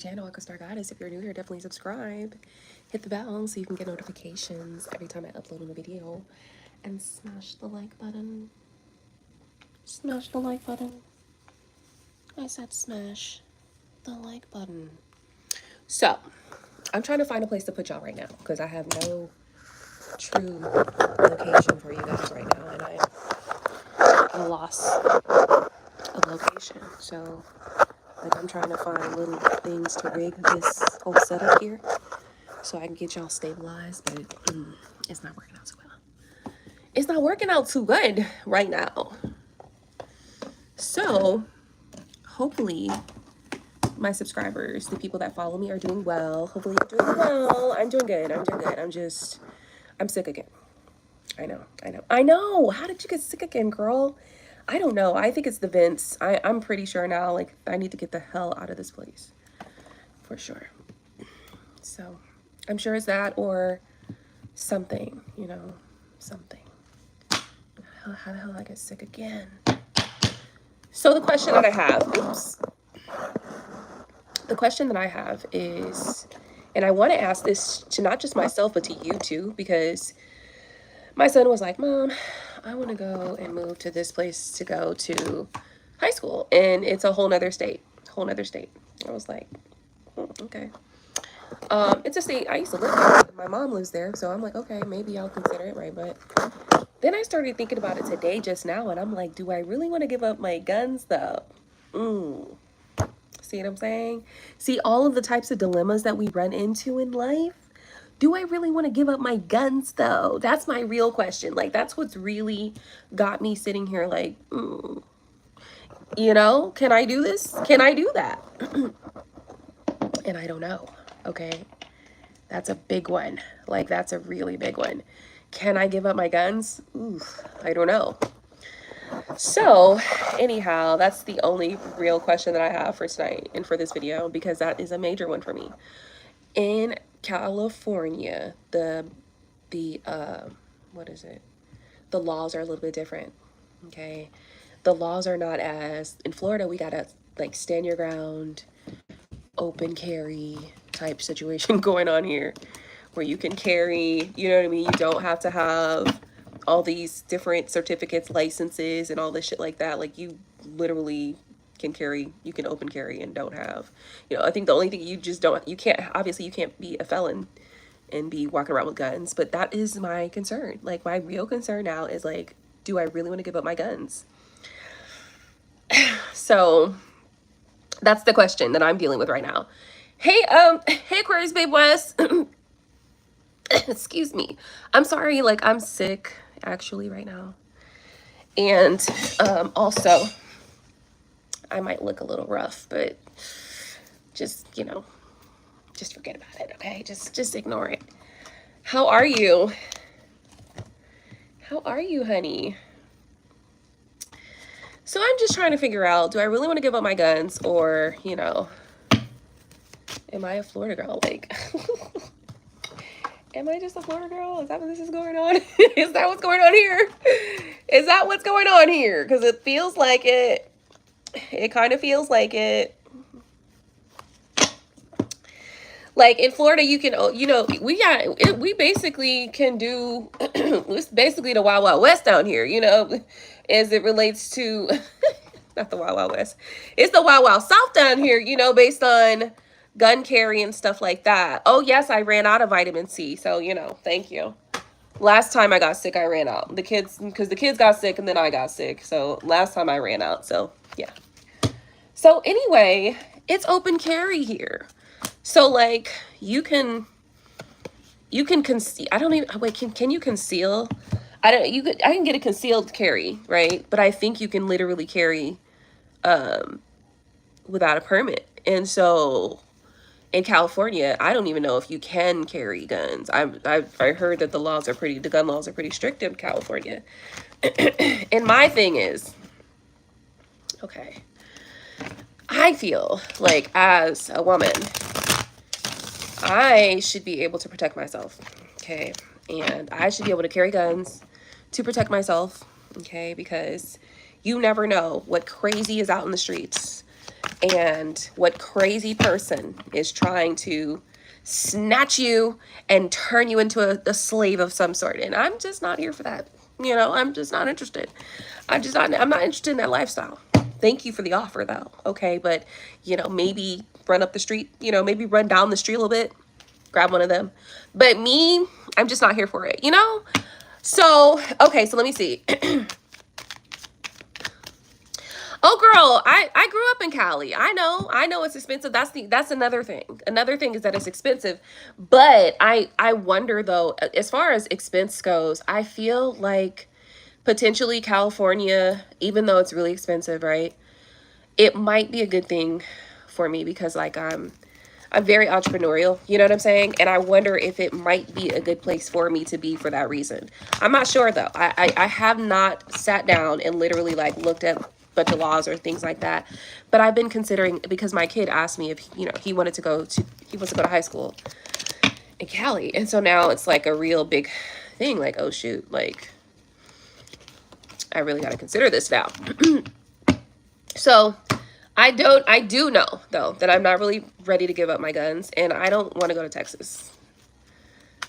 Channel AquaStarGoddess. If you're new here, definitely subscribe. Hit the bell so you can get notifications every time I upload a video. And smash the like button. Smash the like button. I said smash the like button. So, I'm trying to find a place to put y'all right now because I have no true location for you guys right now. And I'm lost of location. So, like, I'm trying to find little things to rig this whole setup here so I can get y'all stabilized, but it's not working out too well. It's not working out too good right now. So, hopefully, my subscribers, the people that follow me, are doing well. Hopefully, you're doing well. I'm doing good. I'm doing good. I'm sick again. I know. How did you get sick again, girl? I don't know. I think it's the vents. I'm pretty sure now, like, I need to get the hell out of this place. For sure. So, I'm sure it's that or something, you know, something. How the hell I get sick again? So the question that I have, the question that I have is, and I want to ask this to not just myself, but to you too, because my son was like, Mom, I want to go and move to this place to go to high school. And it's a whole nother state, I was like, okay. It's a state I used to live there. My mom lives there. So I'm like, okay, maybe I'll consider it, right? But then I started thinking about it today just now. And I'm like, do I really want to give up my guns though? See what I'm saying? See all of the types of dilemmas that we run into in life? Do I really want to give up my guns though? That's my real question. Like, that's what's really got me sitting here like, you know, can I do this? Can I do that? And I don't know. Okay. That's a big one. Like, that's a really big one. Can I give up my guns? Oof, I don't know. So, anyhow, that's the only real question that I have for tonight and for this video, because that is a major one for me. In California, what is it? The laws are a little bit different, okay? The laws are not as, in Florida, we gotta, like, stand your ground, open carry type situation going on here, where you can carry, you know what I mean? You don't have to have all these different certificates, licenses, and all this shit like that. Like, you literally can carry, you can open carry and don't have, you know, I think the only thing you can't, obviously you can't be a felon and be walking around with guns, but that is my concern. Like, my real concern now is like, do I really want to give up my guns? So that's the question that I'm dealing with right now. Hey, Aquarius Babe West. Excuse me. I'm sorry, like, I'm sick actually right now. And also, I might look a little rough, but just, you know, just forget about it, okay? Just ignore it. How are you? How are you, honey? So I'm just trying to figure out, do I really want to give up my guns, or, you know, am I a Florida girl? Like, am I just a Florida girl? Is that what this is going on? Is that what's going on here? Is that what's going on here? Because it feels like it. It kind of feels like it. Like, in Florida, you can, you know, we basically can do, it's basically the Wild Wild West down here, you know, as it relates to, not the Wild Wild West. It's the Wild Wild South down here, you know, based on gun carry and stuff like that. Oh, yes, I ran out of vitamin C. So, you know, thank you. Last time I got sick, I ran out. Because the kids got sick and then I got sick. So last time I ran out. So, yeah. So anyway, it's open carry here. So, like, you can conceal. I don't even, wait, can you conceal? I can get a concealed carry, right? But I think you can literally carry without a permit. And so in California, I don't even know if you can carry guns. I heard that the gun laws are pretty strict in California. And my thing is, okay, I feel like as a woman, I should be able to protect myself, okay? And I should be able to carry guns to protect myself, okay? Because you never know what crazy is out in the streets. and what crazy person is trying to snatch you and turn you into a slave of some sort. And I'm just not here for that. You know, I'm just not interested. I'm not interested in that lifestyle. Thank you for the offer though. Okay. But you know, maybe run up the street, you know, maybe run down the street a little bit, grab one of them. But me, I'm just not here for it, you know? So, okay, so let me see. Oh girl, I grew up in Cali. I know it's expensive. That's another thing. Another thing is that it's expensive. But I wonder though, as far as expense goes, I feel like potentially California, even though it's really expensive, right? It might be a good thing for me because like I'm very entrepreneurial, you know what I'm saying? And I wonder if it might be a good place for me to be for that reason. I'm not sure though. I have not sat down and literally like looked at a bunch of laws or things like that. But I've been considering, because my kid asked me if, you know, he wants to go to high school in Cali. And so now it's like a real big thing. Like, oh shoot, like I really got to consider this now. So I do know though that I'm not really ready to give up my guns, and I don't want to go to Texas.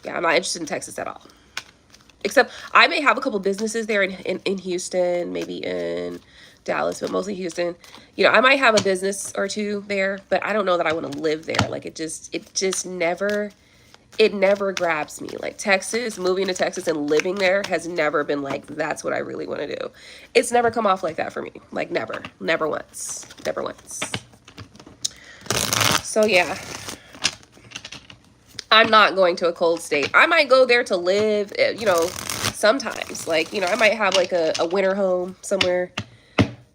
Yeah, I'm not interested in Texas at all. Except I may have a couple businesses there in Houston, maybe in Dallas, but mostly Houston. You know, I might have a business or two there, but I don't know that I want to live there. Like it just never grabs me. Like Texas, moving to Texas and living there has never been like, that's what I really want to do. It's never come off like that for me. Like never once. So yeah, I'm not going to a cold state. I might go there to live, you know, sometimes. Like, you know, I might have like a winter home somewhere.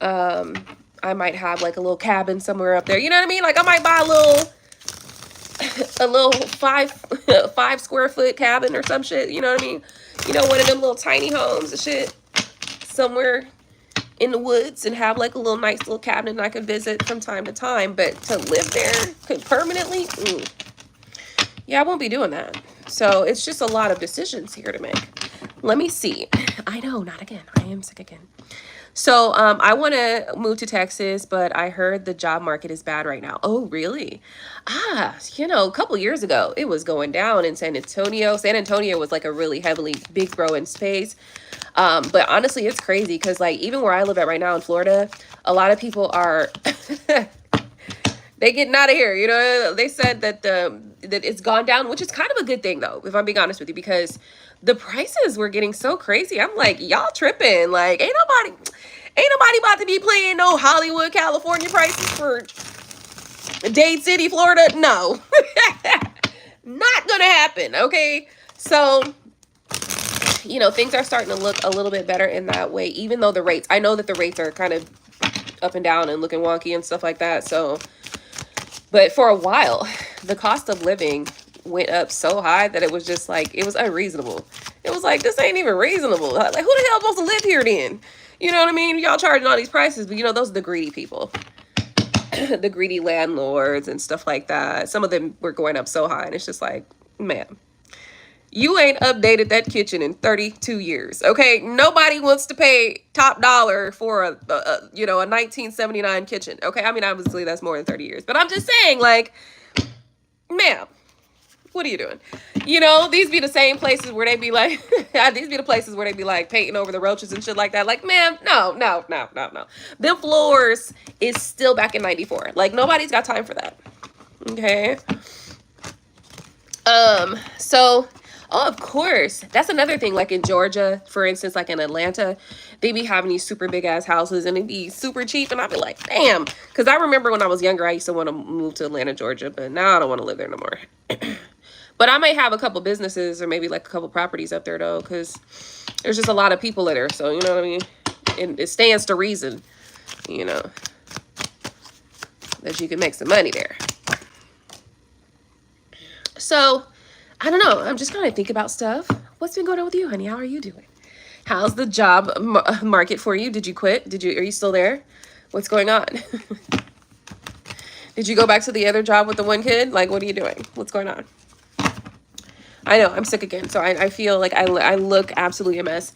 I might have like a little cabin somewhere up there. You know what I mean? Like I might buy a little 5 square foot cabin or some shit. You know what I mean? You know, one of them little tiny homes and shit somewhere in the woods, and have like a little nice little cabin I can visit from time to time. But to live there permanently, yeah, I won't be doing that. So it's just a lot of decisions here to make. Let me see. I know, not again. I am sick again. So I want to move to Texas, but I heard the job market is bad right now. Oh, really? You know, a couple years ago, it was going down in San Antonio. San Antonio was like a really heavily big growing space. But honestly, it's crazy because like even where I live at right now in Florida, a lot of people are they getting out of here. You know, they said that that it's gone down, which is kind of a good thing though, if I'm being honest with you, because the prices were getting so crazy. I'm like, y'all tripping. Like, ain't nobody about to be playing no Hollywood, California prices for Dade City, Florida. No, not gonna happen. Okay. So, you know, things are starting to look a little bit better in that way, even though the rates, I know that the rates are kind of up and down and looking wonky and stuff like that. So, but for a while, the cost of living went up so high that it was just like, it was unreasonable. It was like, this ain't even reasonable. Like, who the hell supposed to live here then? You know what I mean? Y'all charging all these prices, but you know, those are the greedy people. The greedy landlords and stuff like that. Some of them were going up so high, and it's just like, man, you ain't updated that kitchen in 32 years. Okay. Nobody wants to pay top dollar for a 1979 kitchen. Okay. I mean, obviously that's more than 30 years, but I'm just saying, like, ma'am, what are you doing? You know, these be the same places where they be like, these be the places where they be like painting over the roaches and shit like that. Like, ma'am, no. Them floors is still back in 94. Like, nobody's got time for that. Okay. So, oh, of course, that's another thing. Like in Georgia, for instance, like in Atlanta, they be having these super big ass houses and it'd be super cheap. And I'd be like, damn. Because I remember when I was younger, I used to want to move to Atlanta, Georgia, but now I don't want to live there no more. But I might have a couple businesses or maybe like a couple properties up there though, because there's just a lot of people there. So, you know what I mean? It stands to reason, you know, that you can make some money there. So, I don't know. I'm just going to think about stuff. What's been going on with you, honey? How are you doing? How's the job market for you? Did you quit? Are you still there? What's going on? Did you go back to the other job with the one kid? Like, what are you doing? What's going on? I know I'm sick again. So I feel like I look absolutely a mess.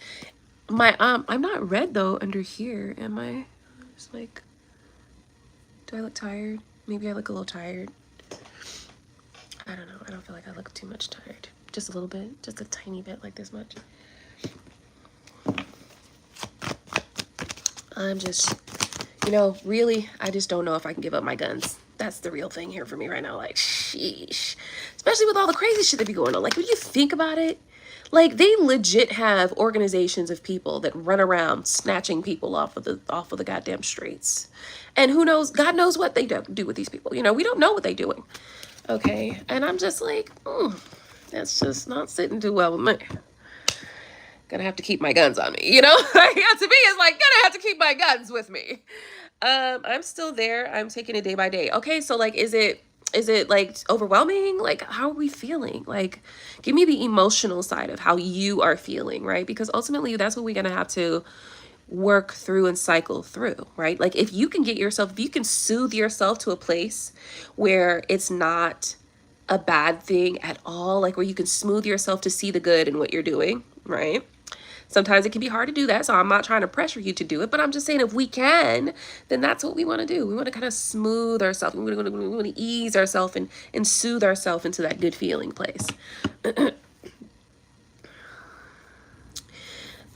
I'm not red though under here. Am I? It's like, Do I look tired? Maybe I look a little tired. I don't know. I don't feel like I look too much tired. Just a little bit. Just a tiny bit, like this much. I'm just, you know, really, I just don't know if I can give up my guns. That's the real thing here for me right now. Like, sheesh. Especially with all the crazy shit that be going on. Like, when you think about it, like, they legit have organizations of people that run around snatching people off of the goddamn streets. And who knows, God knows what they do with these people. You know, we don't know what they're doing. Okay. And I'm just like, that's just not sitting too well with me. Gonna have to keep my guns on me, you know? To me, it's like, gonna have to keep my guns with me. I'm still there. I'm taking it day by day. Okay, so like, is it like overwhelming? Like, how are we feeling? Like, give me the emotional side of how you are feeling, right? Because ultimately, that's what we're gonna have to work through and cycle through, right? Like, if you can if you can soothe yourself to a place where it's not a bad thing at all, like where you can smooth yourself to see the good in what you're doing, right? Sometimes it can be hard to do that, so I'm not trying to pressure you to do it, but I'm just saying if we can, then that's what we want to do. We want to kind of smooth ourselves. We want to ease ourselves and soothe ourselves into that good feeling place.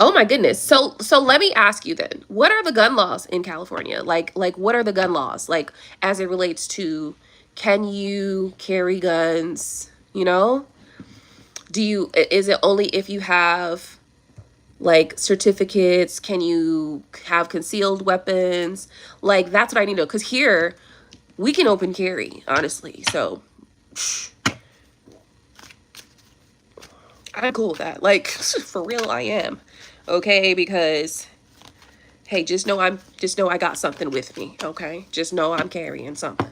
Oh my goodness. So let me ask you then, what are the gun laws in California? Like what are the gun laws? Like, as it relates to, can you carry guns? You know, is it only if you have like certificates? Can you have concealed weapons? Like, that's what I need to know. Because here we can open carry, honestly. So I'm cool with that. Like, for real, I am. Okay, because hey, just know I got something with me. Okay, just know I'm carrying something.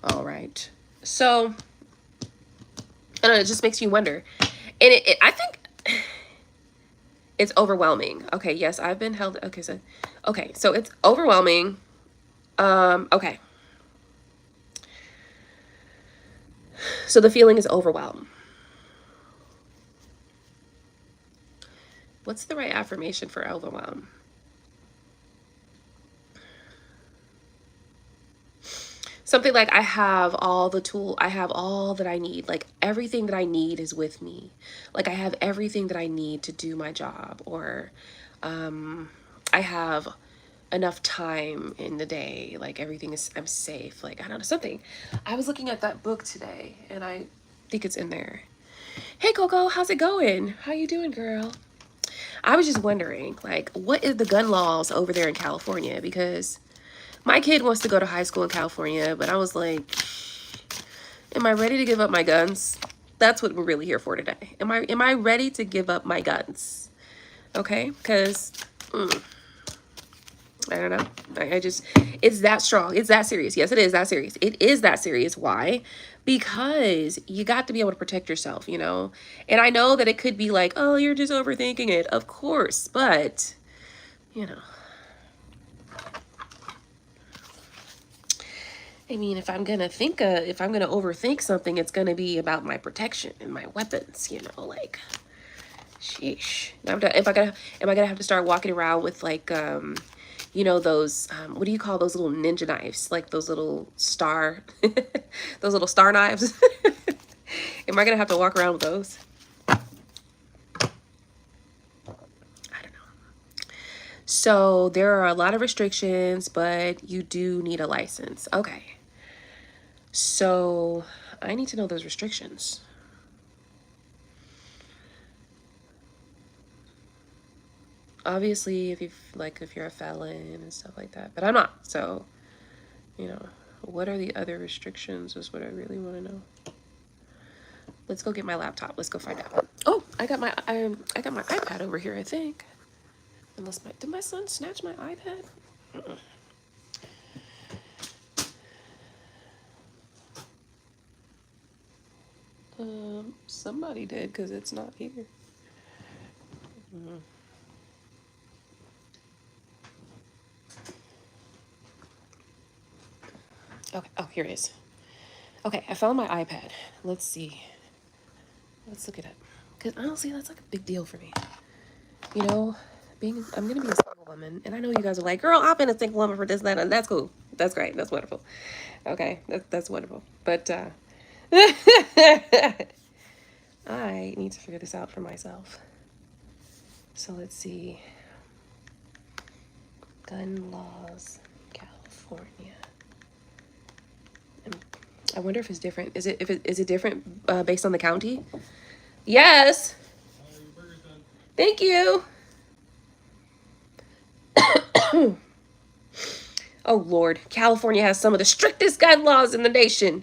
All right. So I don't know, it just makes you wonder, and I think it's overwhelming. Okay, yes, I've been held. Okay, so it's overwhelming. Okay. So the feeling is overwhelmed. What's the right affirmation for overwhelm? Something like, I have all that I need. Like, everything that I need is with me. Like, I have everything that I need to do my job. Or I have enough time in the day. Like, I'm safe. Like, I don't know, something. I was looking at that book today and I think it's in there. Hey Coco, how's it going? How you doing, girl? I was just wondering, like, what is the gun laws over there in California? Because my kid wants to go to high school in California, but I was like, am I ready to give up my guns? That's what we're really here for today. Am I ready to give up my guns? Okay, because I don't know. I just, it's that strong. It's that serious. Yes, it is that serious. It is that serious. Why? Because you got to be able to protect yourself, you know? And I know that it could be like, oh, you're just overthinking it. Of course. But, you know, I mean, if I'm going to overthink something, it's going to be about my protection and my weapons, you know, like, sheesh. Am I gonna have to start walking around with like, you know, those, what do you call those little ninja knives? Like those little star, those little star knives. Am I gonna have to walk around with those? I don't know. So there are a lot of restrictions, but you do need a license. Okay. So I need to know those restrictions. Obviously, if you're a felon and stuff like that, but I'm not. So, you know, what are the other restrictions is what I really want to know. Let's go get my laptop. Let's go find out. Oh, I got my iPad over here, I think. Unless did my son snatch my iPad? Somebody did, because it's not here. Okay. Oh, here it is. Okay, I found my iPad. Let's see. Let's look it up. Because honestly, that's like a big deal for me. You know, I'm going to be a single woman. And I know you guys are like, girl, I've been a single woman for this, that, and that's cool. That's great. That's wonderful. Okay, that's wonderful. But I need to figure this out for myself. So let's see. Gun laws, California. I wonder if it's different. Is it different based on the county? Yes. Thank you. Oh Lord, California has some of the strictest gun laws in the nation,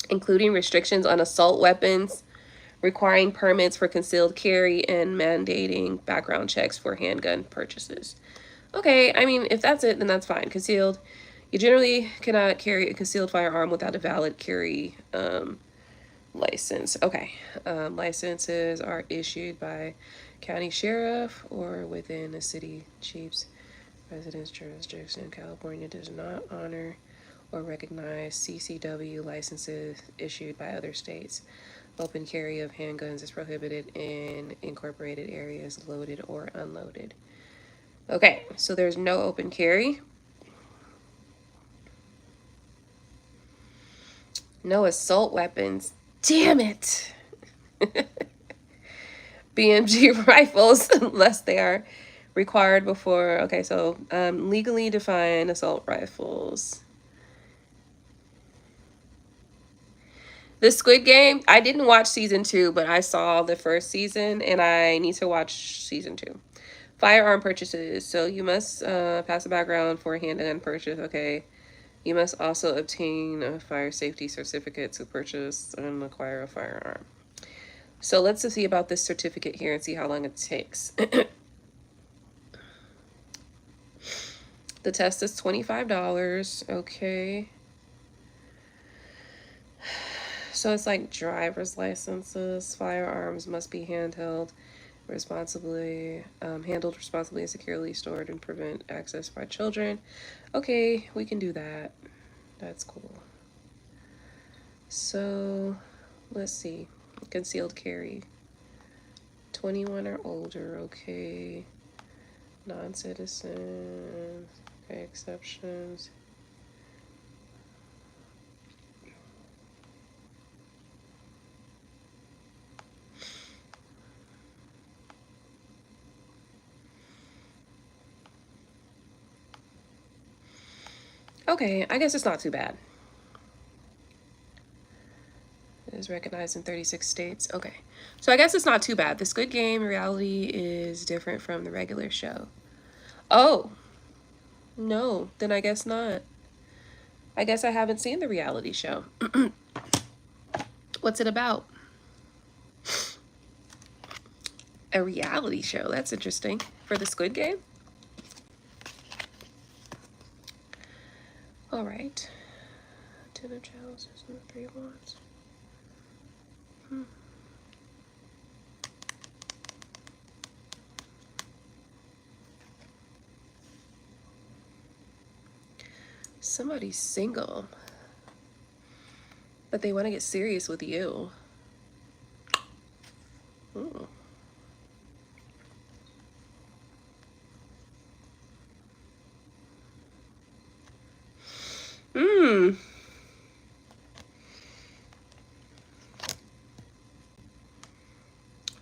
including restrictions on assault weapons, requiring permits for concealed carry, and mandating background checks for handgun purchases. Okay, I mean, if that's it, then that's fine. Concealed. You generally cannot carry a concealed firearm without a valid carry license. Okay. Licenses are issued by county sheriff or within a city chief's residence jurisdiction. California does not honor or recognize CCW licenses issued by other states. Open carry of handguns is prohibited in incorporated areas, loaded or unloaded. Okay, so there's no open carry. No assault weapons. Damn it. BMG rifles, unless they are required before. Okay, so legally defined assault rifles. The Squid Game, I didn't watch season 2, but I saw the first season and I need to watch season 2. Firearm purchases. So you must pass a background for a handgun purchase. Okay. You must also obtain a fire safety certificate to purchase and acquire a firearm. So let's see about this certificate here and see how long it takes. The test is $25. Okay. So it's like driver's licenses. Firearms must be handled responsibly, handled responsibly and securely stored and prevent access by children. Okay, we can do that. That's cool. So let's see. Concealed carry. 21 or older. Okay. Non-citizens. Okay, exceptions. Okay, I guess it's not too bad. It is recognized in 36 states. Okay, so I guess it's not too bad. The Squid Game reality is different from the regular show. Oh, no, then I guess not. I guess I haven't seen the reality show. What's it about? A reality show. That's interesting. For the Squid Game? All right. 10 of chalices and 3 wands. Somebody's single, but they want to get serious with you. Ooh.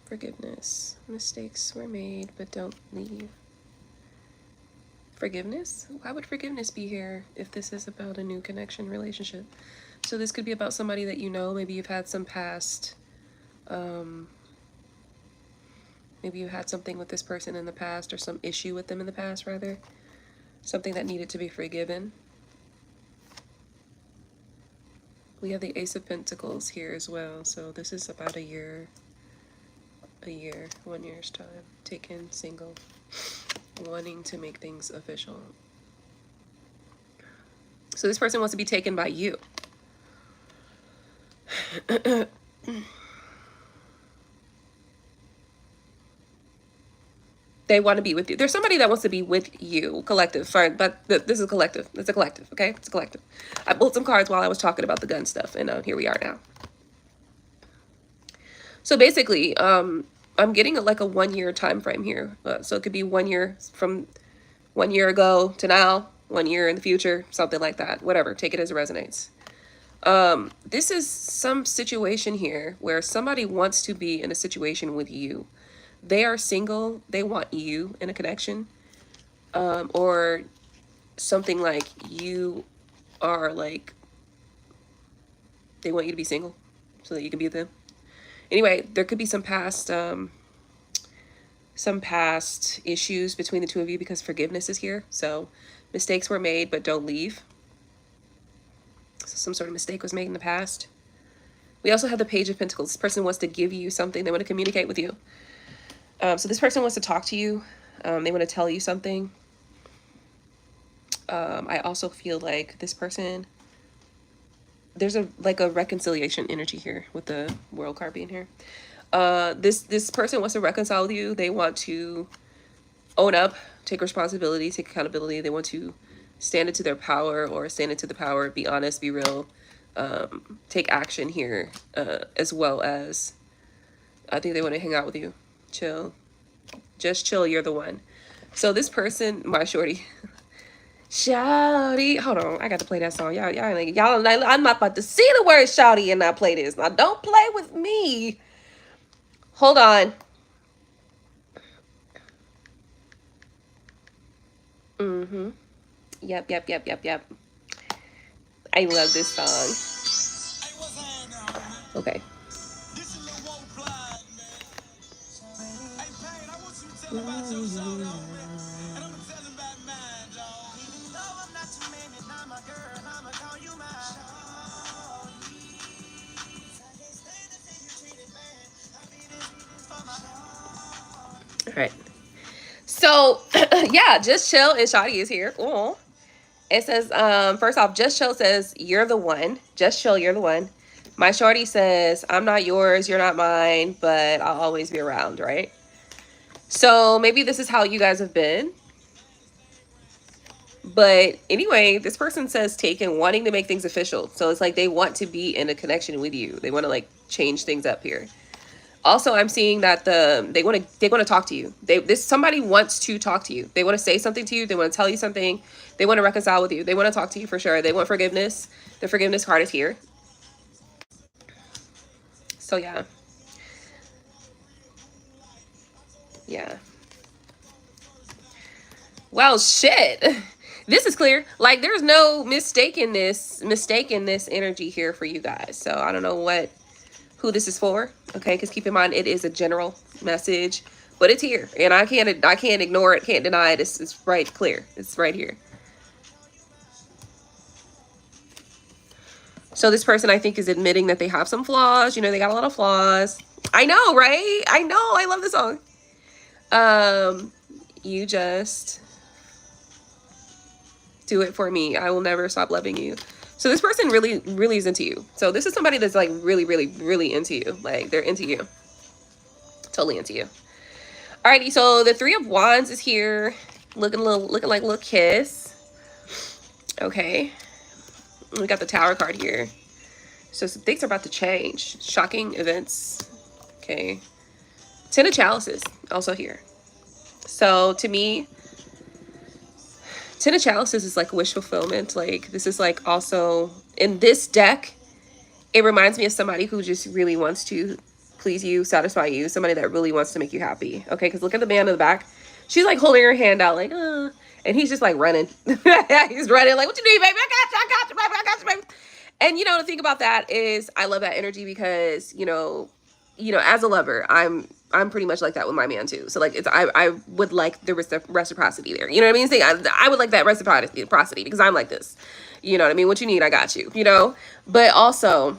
Forgiveness. Mistakes were made, but don't leave. Forgiveness? Why would forgiveness be here if this is about a new connection relationship? So this could be about somebody that you know. Maybe you've had some past, maybe you had something with this person in the past, or some issue with them in the past, rather. Something that needed to be forgiven. We have the Ace of Pentacles here as well. So this is about a year, 1 year's time. Taken, single, wanting to make things official. So this person wants to be taken by you. They want to be with you. There's somebody that wants to be with you, collective. Sorry, but this is collective. It's a collective, okay? It's a collective. I pulled some cards while I was talking about the gun stuff, and here we are now. So basically, I'm getting like a 1 year time frame here. So it could be 1 year from 1 year ago to now, 1 year in the future, something like that. Whatever, take it as it resonates. This is some situation here where somebody wants to be in a situation with you. They are single, they want you in a connection, or something like you are like, they want you to be single so that you can be with them. Anyway, there could be some past issues between the two of you because forgiveness is here. So mistakes were made, but don't leave. So some sort of mistake was made in the past. We also have the Page of Pentacles. This person wants to give you something. They want to communicate with you. So this person wants to talk to you. They want to tell you something. I also feel like this person, there's a reconciliation energy here with the World card being here. This person wants to reconcile with you. They want to own up, take responsibility, take accountability. They want to stand into their power or stand into the power, be honest, be real, take action here, as well as I think they want to hang out with you, chill, just chill. You're the one. So this person, my shorty, shouty, hold on, I got to play that song. Y'all, I'm not about to see the word shouty and not play this. Now don't play with me. Hold on. Yep. I love this song. Okay. All right. So, yeah, just chill and Shawty is here. Aww. It says, first off, just chill says, you're the one. Just chill, you're the one. My shorty says, I'm not yours, you're not mine, but I'll always be around, right? So maybe this is how you guys have been. But anyway, this person says taken, wanting to make things official. So it's like they want to be in a connection with you. They want to like change things up here. Also, I'm seeing that they want to talk to you. Somebody wants to talk to you. They want to say something to you. They want to tell you something. They want to reconcile with you. They want to talk to you for sure. They want forgiveness. The forgiveness card is here. So yeah. Yeah. Well, shit. This is clear. Like there's no mistaking this energy here for you guys. So I don't know who this is for. Okay, because keep in mind it is a general message, but it's here, and I can't ignore it, can't deny it. It's right clear. It's right here. So this person, I think, is admitting that they have some flaws. You know, they got a lot of flaws. I know, right? I know. I love this song. You just do it for me. I will never stop loving you. So this person really, really is into you. So this is somebody that's like really, really, really into you. Like they're into you. Totally into you. Alrighty, so the Three of Wands is here. Looking like a little kiss. Okay. We got the Tower card here. So some things are about to change. Shocking events. Okay. Ten of Chalices also here. So to me, Ten of Chalices is like wish fulfillment. Like this is like also in this deck, it reminds me of somebody who just really wants to please you, satisfy you, somebody that really wants to make you happy. Okay, because look at the man in the back. She's like holding her hand out like, and he's just like running. He's running like, what you need, baby? I got you, baby. And you know, the thing about that is I love that energy because, you know, as a lover, I'm pretty much like that with my man too. So like I would like the reciprocity there. You know what I mean? I would like that reciprocity because I'm like this. You know what I mean? What you need, I got you. You know? But also,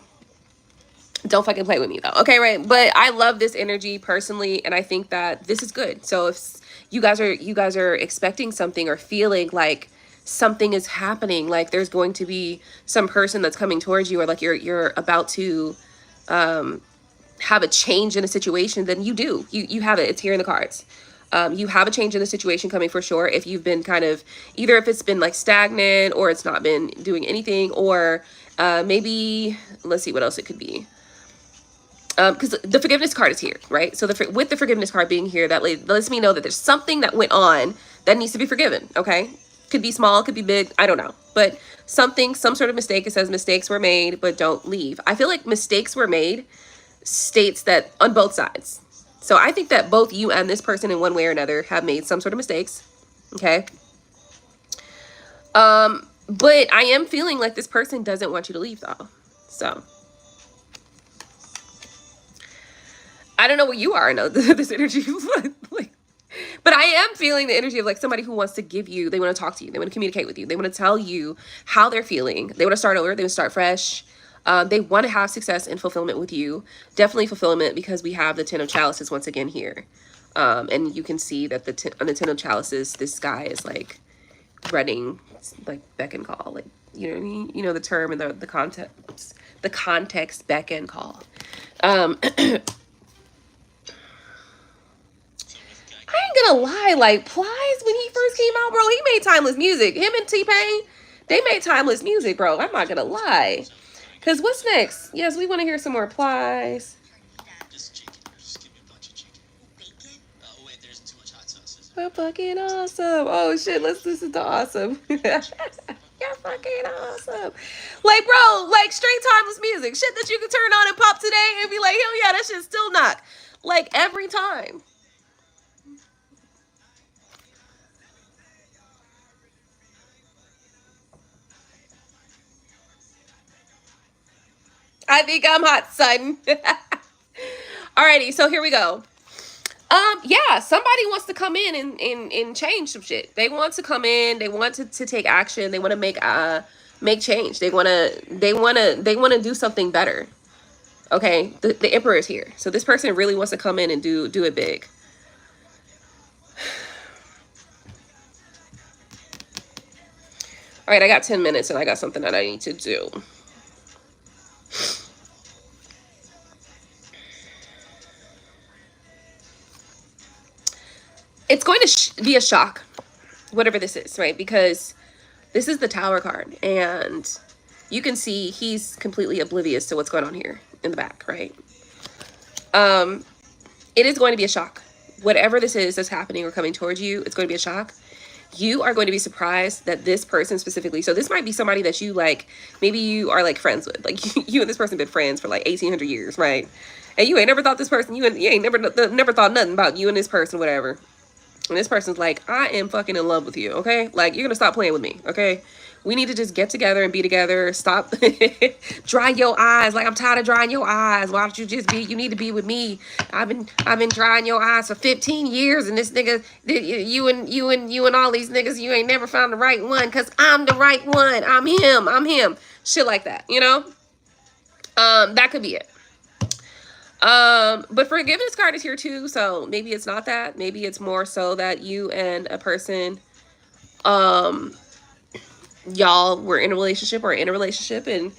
don't fucking play with me though. Okay, right? But I love this energy personally, and I think that this is good. So if you guys are expecting something or feeling like something is happening, like there's going to be some person that's coming towards you, or like you're about to have a change in a situation, then you do. You have it. It's here in the cards. You have a change in the situation coming for sure. If you've been kind of, either if it's been like stagnant or it's not been doing anything, or maybe, let's see what else it could be. Because the forgiveness card is here, right? So with the forgiveness card being here, that lets me know that there's something that went on that needs to be forgiven, okay? Could be small, could be big, I don't know. But something, some sort of mistake, it says mistakes were made, but don't leave. I feel like mistakes were made states that on both sides. So I think that both you and this person in one way or another have made some sort of mistakes, okay? But I am feeling like this person doesn't want you to leave though. So I don't know what you are in this energy. Like, but I am feeling the energy of like somebody who wants to give you, they want to talk to you, they want to communicate with you, they want to tell you how they're feeling, they want to start over, they want to start fresh. They want to have success and fulfillment with you. Definitely fulfillment, because we have the Ten of Chalices once again here. And you can see that on the Ten of Chalices, this guy is like running, like beck and call, like, you know what I mean? You know the term and the context, beck and call. I ain't gonna lie, like Plies, when he first came out, bro, he made timeless music. Him and T-Pain, they made timeless music, bro. I'm not gonna lie. Cause what's next? Yes, we want to hear some more Plies. We're fucking awesome. Oh shit, let's listen to Awesome. You're fucking awesome. Like, bro, like straight timeless music. Shit that you can turn on and pop today and be like, hell yeah, that shit still knock. Like every time. I think I'm hot, son. Alrighty, so here we go. Yeah, somebody wants to come in and change some shit. They want to come in, they want to take action, they want to make change. They want to do something better. Okay? The Emperor is here. So this person really wants to come in and do it big. All right, I got 10 minutes and I got something that I need to do. It's going to be a shock, whatever this is, right? Because this is the Tower card, and you can see he's completely oblivious to what's going on here in the back, right? It is going to be a shock. Whatever this is that's happening or coming towards you, it's going to be a shock. You are going to be surprised that this person specifically, so this might be somebody that you like, maybe you are like friends with, like you and this person been friends for like 1800 years, right? And you ain't never thought this person, you ain't never thought nothing about you and this person, whatever. And this person's like, I am fucking in love with you, okay? Like, you're gonna stop playing with me, okay? We need to just get together and be together. Stop drying your eyes. Like, I'm tired of drying your eyes. Why don't you just be, you need to be with me. I've been drying your eyes for 15 years, and this nigga, you and all these niggas, you ain't never found the right one, because I'm the right one. I'm him. Shit like that, you know? That could be it. But forgiveness card is here too, so maybe it's not that. Maybe it's more so that you and a person, y'all were in a relationship or in a relationship and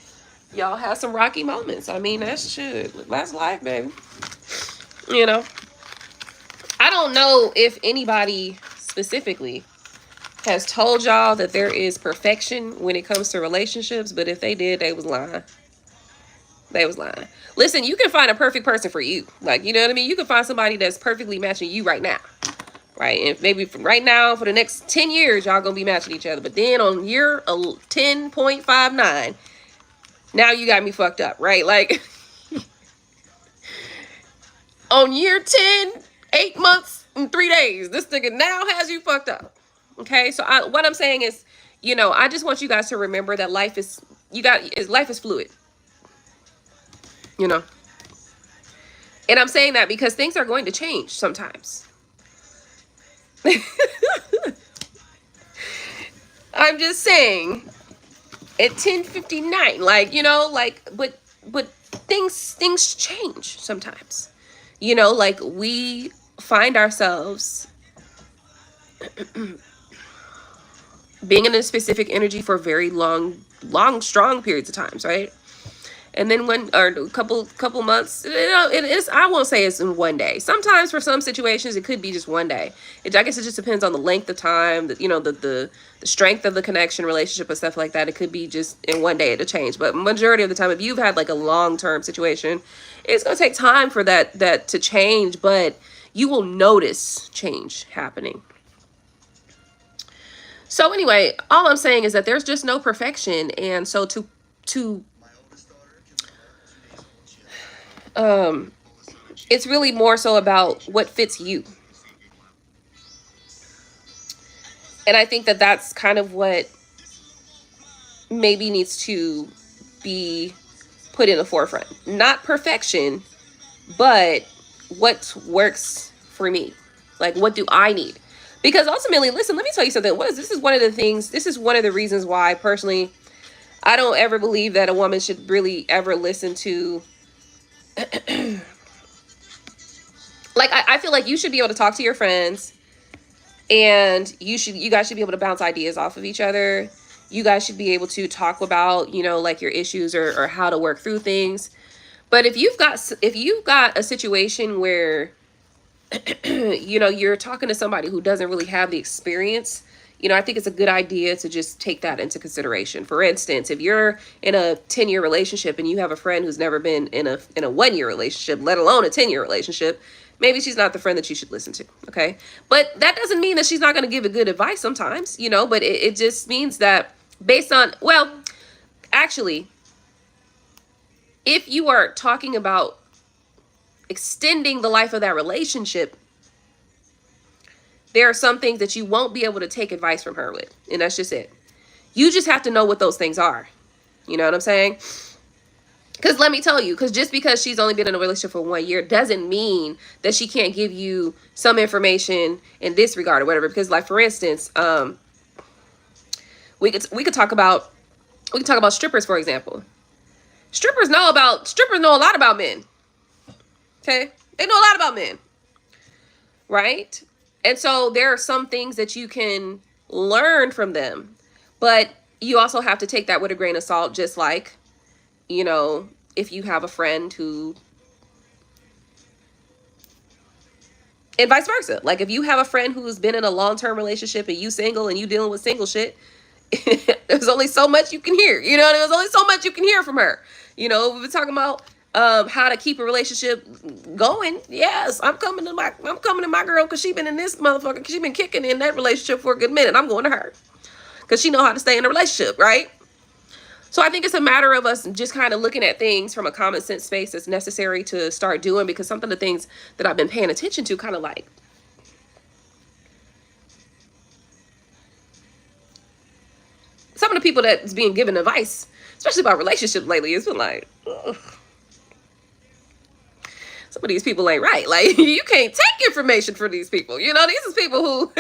y'all have some rocky moments. I mean, that's shit. That's life, baby. You know? I don't know if anybody specifically has told y'all that there is perfection when it comes to relationships, but if they did, they was lying. They was lying. Listen, you can find a perfect person for you. Like, you know what I mean? You can find somebody that's perfectly matching you right now. Right? And maybe from right now, for the next 10 years, y'all gonna be matching each other. But then on year 10.59, now you got me fucked up, right? Like, on year 10, 8 months and 3 days, this nigga now has you fucked up. Okay? So what I'm saying is, you know, I just want you guys to remember that life is fluid. You know, and I'm saying that because things are going to change sometimes. I'm just saying at 10:59, like, you know, like, but things change sometimes, you know, like we find ourselves being in a specific energy for very long, strong periods of times, right? And then a couple months, you know, it is, I won't say it's in one day. Sometimes for some situations, it could be just one day. I guess it just depends on the length of time, you know, the strength of the connection, relationship, and stuff like that. It could be just in one day it'll change. But majority of the time, if you've had like a long-term situation, it's going to take time for that to change, but you will notice change happening. So anyway, all I'm saying is that there's just no perfection, and so to um it's really more so about what fits you. And I think that that's kind of what maybe needs to be put in the forefront. Not perfection, but what works for me. Like, what do I need? Because ultimately, listen, let me tell you something. This is one of the things, this is one of the reasons why personally I don't ever believe that a woman should really ever listen to like I feel like you should be able to talk to your friends, and you guys should be able to bounce ideas off of each other. You guys should be able to talk about, like your issues, or how to work through things. But if you've got a situation where you're talking to somebody who doesn't really have the experience, I think it's a good idea to just take that into consideration. For instance, if you're in a 10-year relationship and you have a friend who's never been in a 1-year relationship, let alone a 10-year relationship, maybe she's not the friend that you should listen to. Okay. But that doesn't mean that she's not going to give a good advice sometimes, but it just means that based on, well, actually, if you are talking about extending the life of that relationship, there are some things that you won't be able to take advice from her with. And that's just it. You just have to know what those things are. You know what I'm saying? Because let me tell you, just because she's only been in a relationship for 1 year doesn't mean that she can't give you some information in this regard or whatever. Because, like, for instance, we could talk about strippers, for example. Strippers know a lot about men. Okay? They know a lot about men. Right? And so there are some things that you can learn from them, but you also have to take that with a grain of salt, just like, if you have a friend who, and vice versa. Like, if you have a friend who's been in a long-term relationship and you single and you dealing with single shit, there's only so much you can hear, there's only so much you can hear from her. We've been talking about how to keep a relationship going. Yes, I'm coming to my girl because she been in this motherfucker. She been kicking in that relationship for a good minute. I'm going to her because she know how to stay in a relationship, right? So I think it's a matter of us just kind of looking at things from a common sense space that's necessary to start doing, because some of the things that I've been paying attention to, kind of like, some of the people that's being given advice, especially about relationships lately, it's been like, ugh. Some of these people ain't right. Like, you can't take information from these people. These is people who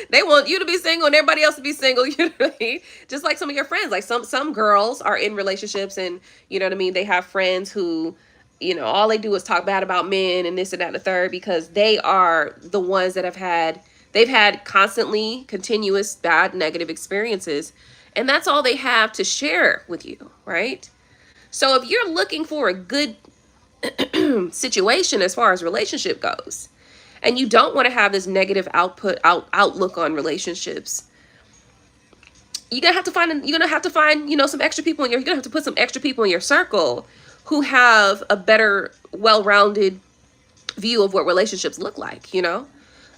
they want you to be single and everybody else to be single. You know what I mean? Just like some of your friends. Like some girls are in relationships, and you know what I mean? They have friends who, all they do is talk bad about men and this and that and the third, because they are the ones that they've had constantly continuous bad negative experiences. And that's all they have to share with you, right? So if you're looking for a good situation as far as relationship goes, and you don't want to have this negative outlook on relationships, you're gonna have to find some extra people you're gonna have to put some extra people in your circle who have a better, well-rounded view of what relationships look like,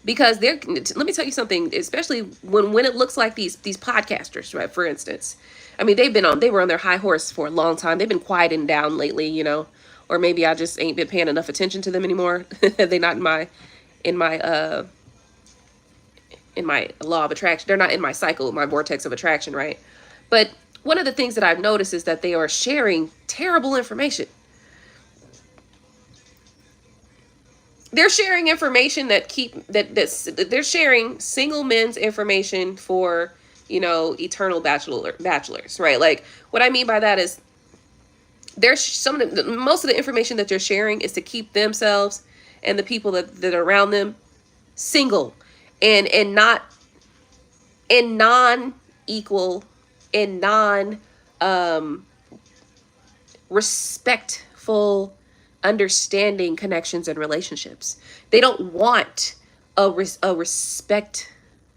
because let me tell you something, especially when it looks like these podcasters, right? For instance, I mean, they were on their high horse for a long time. They've been quieting down lately, or maybe I just ain't been paying enough attention to them anymore. They're not in my law of attraction. They're not in my cycle, my vortex of attraction, right? But one of the things that I've noticed is that they are sharing terrible information. They're sharing information they're sharing single men's information for, eternal bachelors, right? Like, what I mean by that is, most of the information that they're sharing is to keep themselves and the people that are around them single, and not in non-equal and respectful, understanding connections and relationships. They don't want a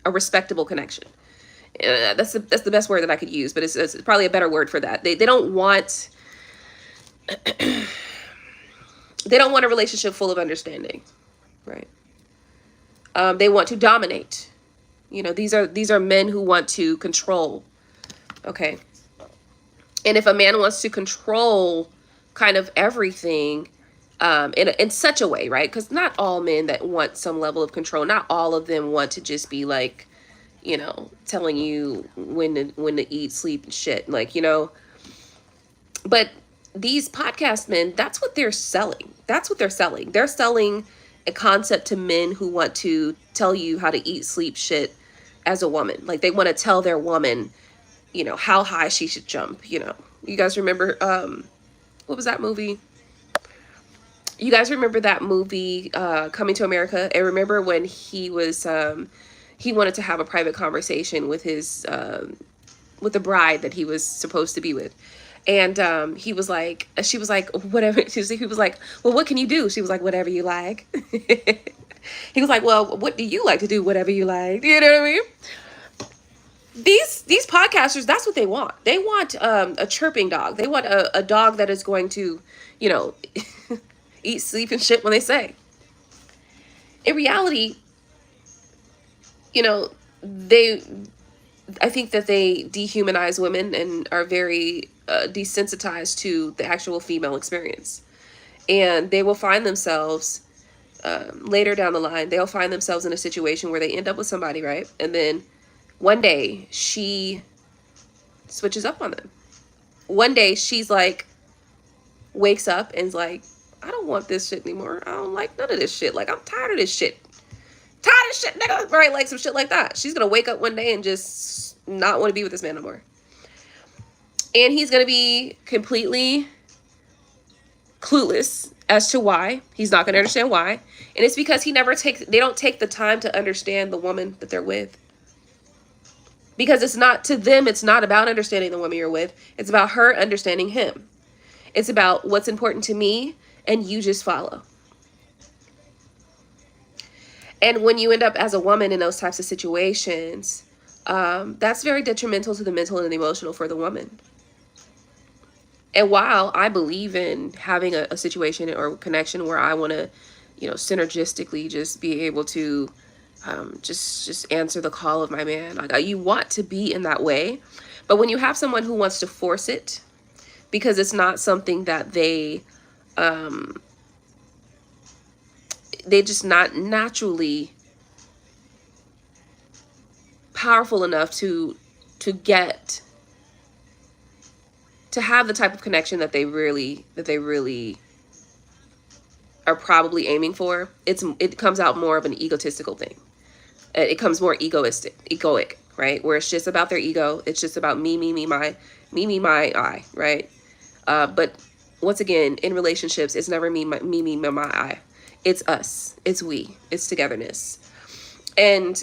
respectable connection. That's the best word that I could use, but it's probably a better word for that. They don't want they don't want a relationship full of understanding, right? They want to dominate. You know, these are men who want to control. Okay. And if a man wants to control kind of everything, in such a way, right? Because not all men that want some level of control, not all of them want to just be like, you know, telling you when to eat, sleep, and shit. Like, you know, but these podcast men, that's what they're selling. That's what they're selling. They're selling a concept to men who want to tell you how to eat, sleep, shit as a woman. Like, they want to tell their woman, you know, how high she should jump. You know, you guys remember, what was that movie? You guys remember that movie, Coming to America? And remember when he was, he wanted to have a private conversation with his, with the bride that he was supposed to be with. And he was like, she was like, whatever. He was like, well, what can you do? She was like, whatever you like. He was like, well, what do you like to do? Whatever you like. You know what I mean? These podcasters, that's what they want. They want a chirping dog. They want a dog that is going to, you know, eat, sleep, and shit when they say. In reality, you know, I think that they dehumanize women and are very desensitized to the actual female experience. And they will find themselves later down the line, they'll find themselves in a situation where they end up with somebody, right? And then one day she switches up on them. One day she's like, wakes up and's like, I don't want this shit anymore. I don't like none of this shit. Like, I'm tired of this shit. Tired of shit, nigga. Right? Like some shit like that. She's going to wake up one day and just not want to be with this man no more. And he's going to be completely clueless as to why. He's not going to understand why. And it's because they don't take the time to understand the woman that they're with. Because it's not, to them, it's not about understanding the woman you're with. It's about her understanding him. It's about what's important to me, and you just follow. And when you end up as a woman in those types of situations, that's very detrimental to the mental and the emotional for the woman. And while I believe in having a situation or connection where I want to, you know, synergistically just be able to just answer the call of my man, like, you want to be in that way. But when you have someone who wants to force it, because it's not something that they're just not naturally powerful enough to have the type of connection that they really are probably aiming for. It comes out more of an egotistical thing. It comes more egoic, right? Where it's just about their ego. It's just about me, my, I, right? But once again, in relationships, it's never me, my, I. It's us. It's we. It's togetherness. And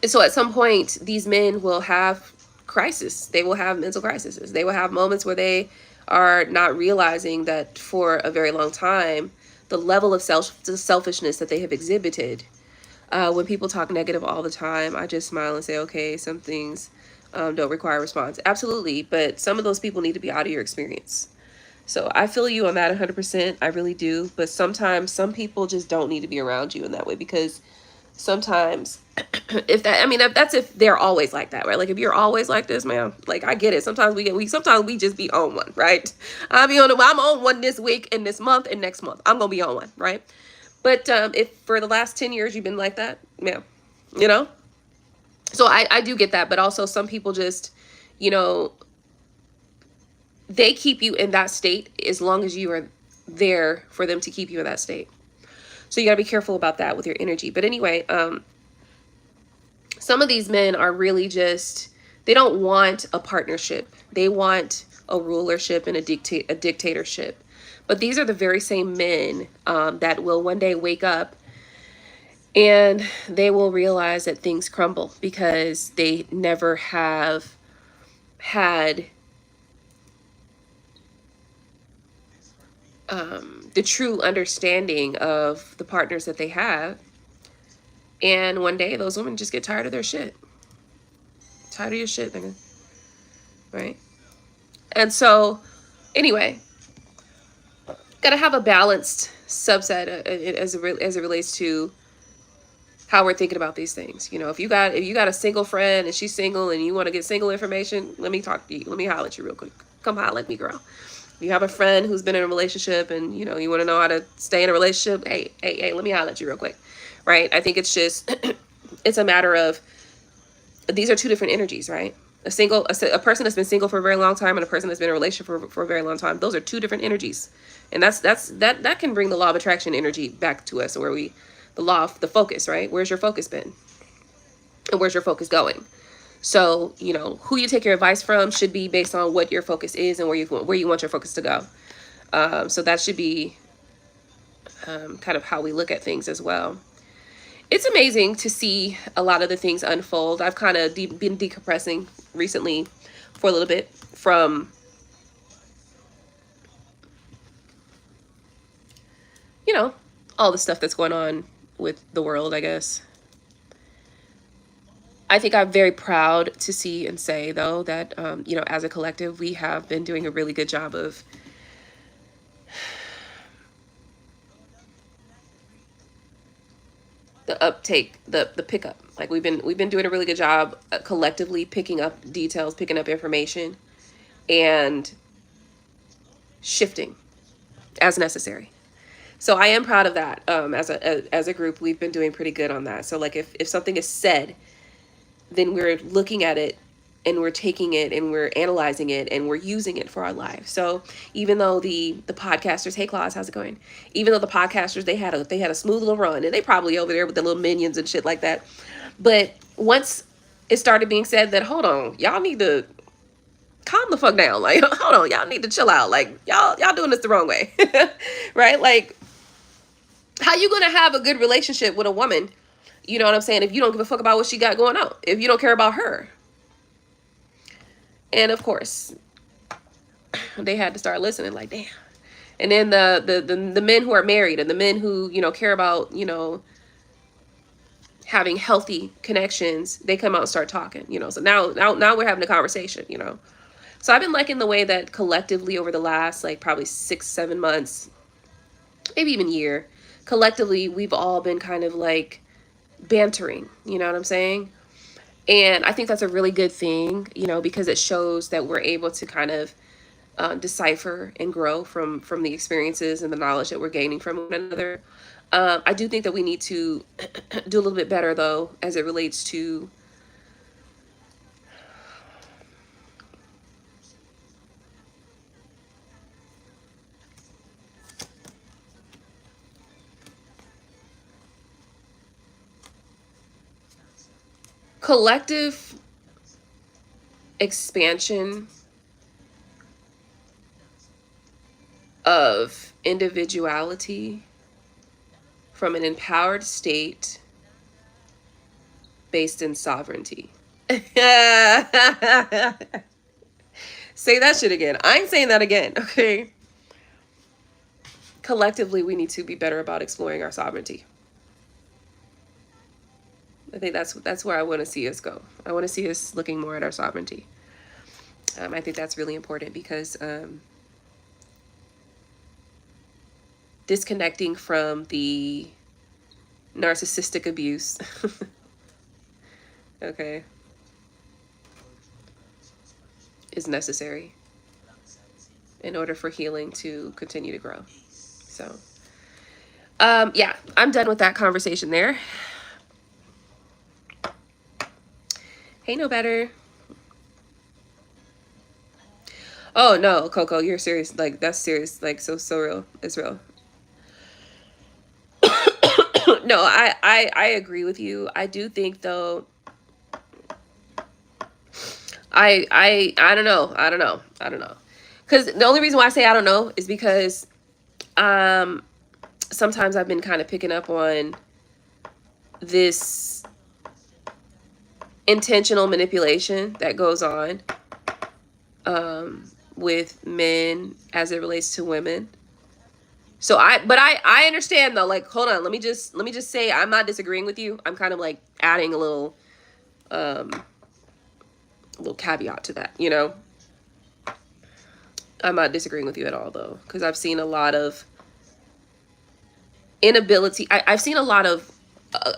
so at some point, these men will have crisis. They will have mental crises. They will have moments where they are not realizing that for a very long time, the level of selfishness that they have exhibited. When people talk negative all the time, I just smile and say, okay, some things don't require a response. Absolutely. But some of those people need to be out of your experience. So I feel you on that 100%. I really do. But sometimes some people just don't need to be around you in that way, because sometimes that's if they're always like that, right? Like, if you're always like this, man, like, I get it. Sometimes we just be on one, right? I'm on one this week and this month and next month. I'm going to be on one, right? But if for the last 10 years you've been like that, man, you know? So I do get that. But also some people just, you know, they keep you in that state as long as you are there for them to keep you in that state. So you got to be careful about that with your energy. But anyway, some of these men are really just, they don't want a partnership. They want a rulership and a dictatorship. But these are the very same men that will one day wake up and they will realize that things crumble because they never have had the true understanding of the partners that they have. And one day those women just get tired of their shit. Tired of your shit, nigga. Right? And so, anyway, gotta have a balanced subset as it relates to how we're thinking about these things. You know, if you got a single friend and she's single and you want to get single information, let me talk to you. Let me holler at you real quick. Come holler at me, girl. If you have a friend who's been in a relationship and you know you want to know how to stay in a relationship, hey, let me holler at you real quick. Right? I think it's just it's a matter of, these are two different energies, right? A person that's been single for a very long time and a person that's been in a relationship for a very long time, those are two different energies. And that can bring the law of attraction energy back to us, where the law of the focus, right? Where's your focus been? And where's your focus going? So, you know, who you take your advice from should be based on what your focus is and where you want your focus to go. So that should be kind of how we look at things as well. It's amazing to see a lot of the things unfold. I've kind of been decompressing recently for a little bit from, you know, all the stuff that's going on with the world, I guess. I think I'm very proud to see and say, though, that, you know, as a collective, we have been doing a really good job of the uptake, the pickup. Like we've been doing a really good job collectively picking up details, picking up information, and shifting as necessary. So I am proud of that. As a group, we've been doing pretty good on that. So like if something is said, then we're looking at it and we're taking it and we're analyzing it and we're using it for our life. So even though the podcasters, hey Claus, how's it going? Even though the podcasters, they had a smooth little run and they probably over there with the little minions and shit like that. But once it started being said that, hold on, y'all need to calm the fuck down. Like, hold on, y'all need to chill out. Like y'all doing this the wrong way. Right? Like, how you gonna have a good relationship with a woman, you know what I'm saying, if you don't give a fuck about what she got going on, if you don't care about her? And of course, they had to start listening, like, damn. And then the men who are married and the men who, you know, care about, you know, having healthy connections, they come out and start talking, you know. So now we're having a conversation, you know. So I've been liking the way that collectively over the last, like, probably 6-7 months, maybe even year, collectively, we've all been kind of like bantering, you know what I'm saying? And I think that's a really good thing, you know, because it shows that we're able to kind of decipher and grow from the experiences and the knowledge that we're gaining from one another. I do think that we need to do a little bit better, though, as it relates to collective expansion of individuality from an empowered state based in sovereignty. Say that shit again. I ain't saying that again, okay? Collectively, we need to be better about exploring our sovereignty. I think that's where I want to see us go. I want to see us looking more at our sovereignty. I think that's really important because disconnecting from the narcissistic abuse, okay, is necessary in order for healing to continue to grow. So, yeah, I'm done with that conversation there. Hey, no better. Oh no, Coco, you're serious. Like, that's serious. Like, so real. It's real. No, I agree with you. I do think, though, I don't know. Because the only reason why I say I don't know is because sometimes I've been kind of picking up on this intentional manipulation that goes on with men as it relates to women. So I understand, though. Like, hold on, let me just say I'm not disagreeing with you. I'm kind of like adding a little caveat to that, you know. I'm not disagreeing with you at all, though, because I've seen a lot of inability. I've seen a lot of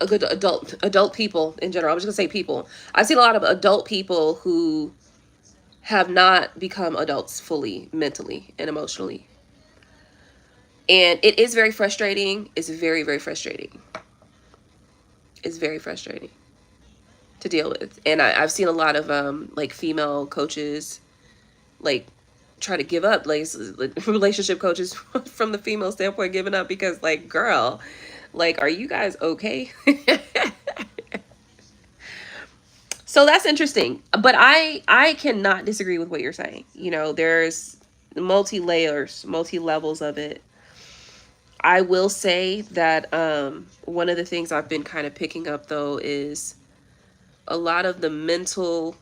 a good adult people in general. I'm just gonna say people. I've seen a lot of adult people who have not become adults fully, mentally and emotionally. And it is very frustrating. It's very, very frustrating. It's very frustrating to deal with. And I've seen a lot of like female coaches like try to give up, like relationship coaches from the female standpoint giving up because like, girl, like, are you guys okay? So that's interesting. But I cannot disagree with what you're saying. You know, there's multi-layers, multi-levels of it. I will say that one of the things I've been kind of picking up though is a lot of the mental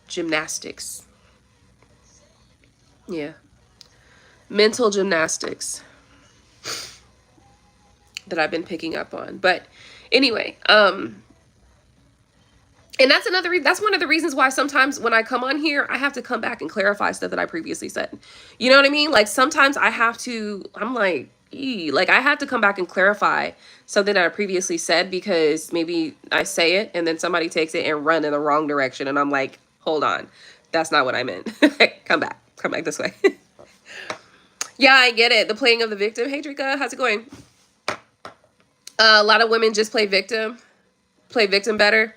gymnastics. Yeah. Mental gymnastics that I've been picking up on. But anyway, and that's another reason. That's one of the reasons why sometimes when I come on here, I have to come back and clarify stuff that I previously said. You know what I mean? Like sometimes I have to, I'm like, like I have to come back and clarify something that I previously said because maybe I say it and then somebody takes it and run in the wrong direction. And I'm like, hold on, that's not what I meant. Come back this way. Yeah, I get it. The playing of the victim. Hey, Drika, how's it going? A lot of women just play victim better.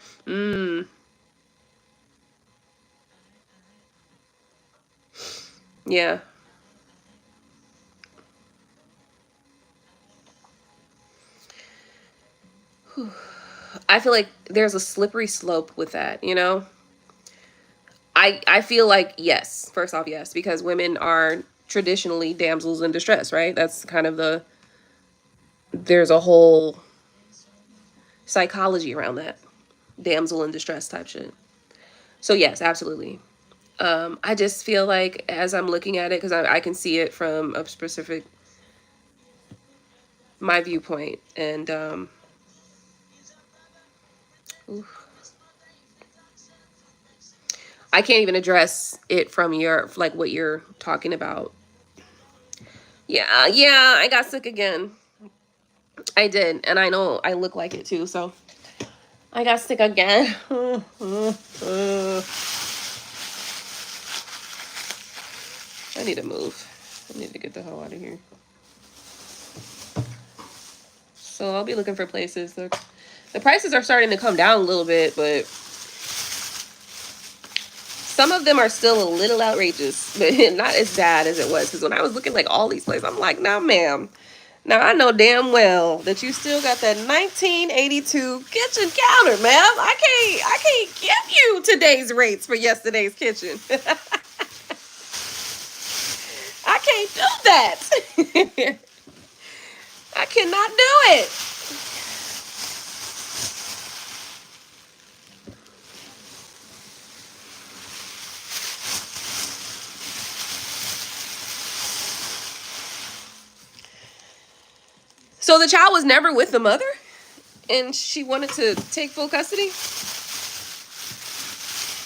Yeah. I feel like there's a slippery slope with that, you know? I feel like, yes, first off, yes, because women are traditionally damsels in distress, right? That's kind of there's a whole psychology around that. Damsel in distress type shit. So yes, absolutely. I just feel like as I'm looking at it, because I can see it from a specific, my viewpoint, and I can't even address it from your, like what you're talking about. Yeah, I got sick again. I did, and I know I look like it too, so I got sick again. I need to move. I need to get the hell out of here. So I'll be looking for places. The prices are starting to come down a little bit, but some of them are still a little outrageous, but not as bad as it was. Because when I was looking like all these places, I'm like, nah, ma'am. Now I know damn well that you still got that 1982 kitchen counter, ma'am. I can't give you today's rates for yesterday's kitchen. I can't do that. I cannot do it. So the child was never with the mother and she wanted to take full custody?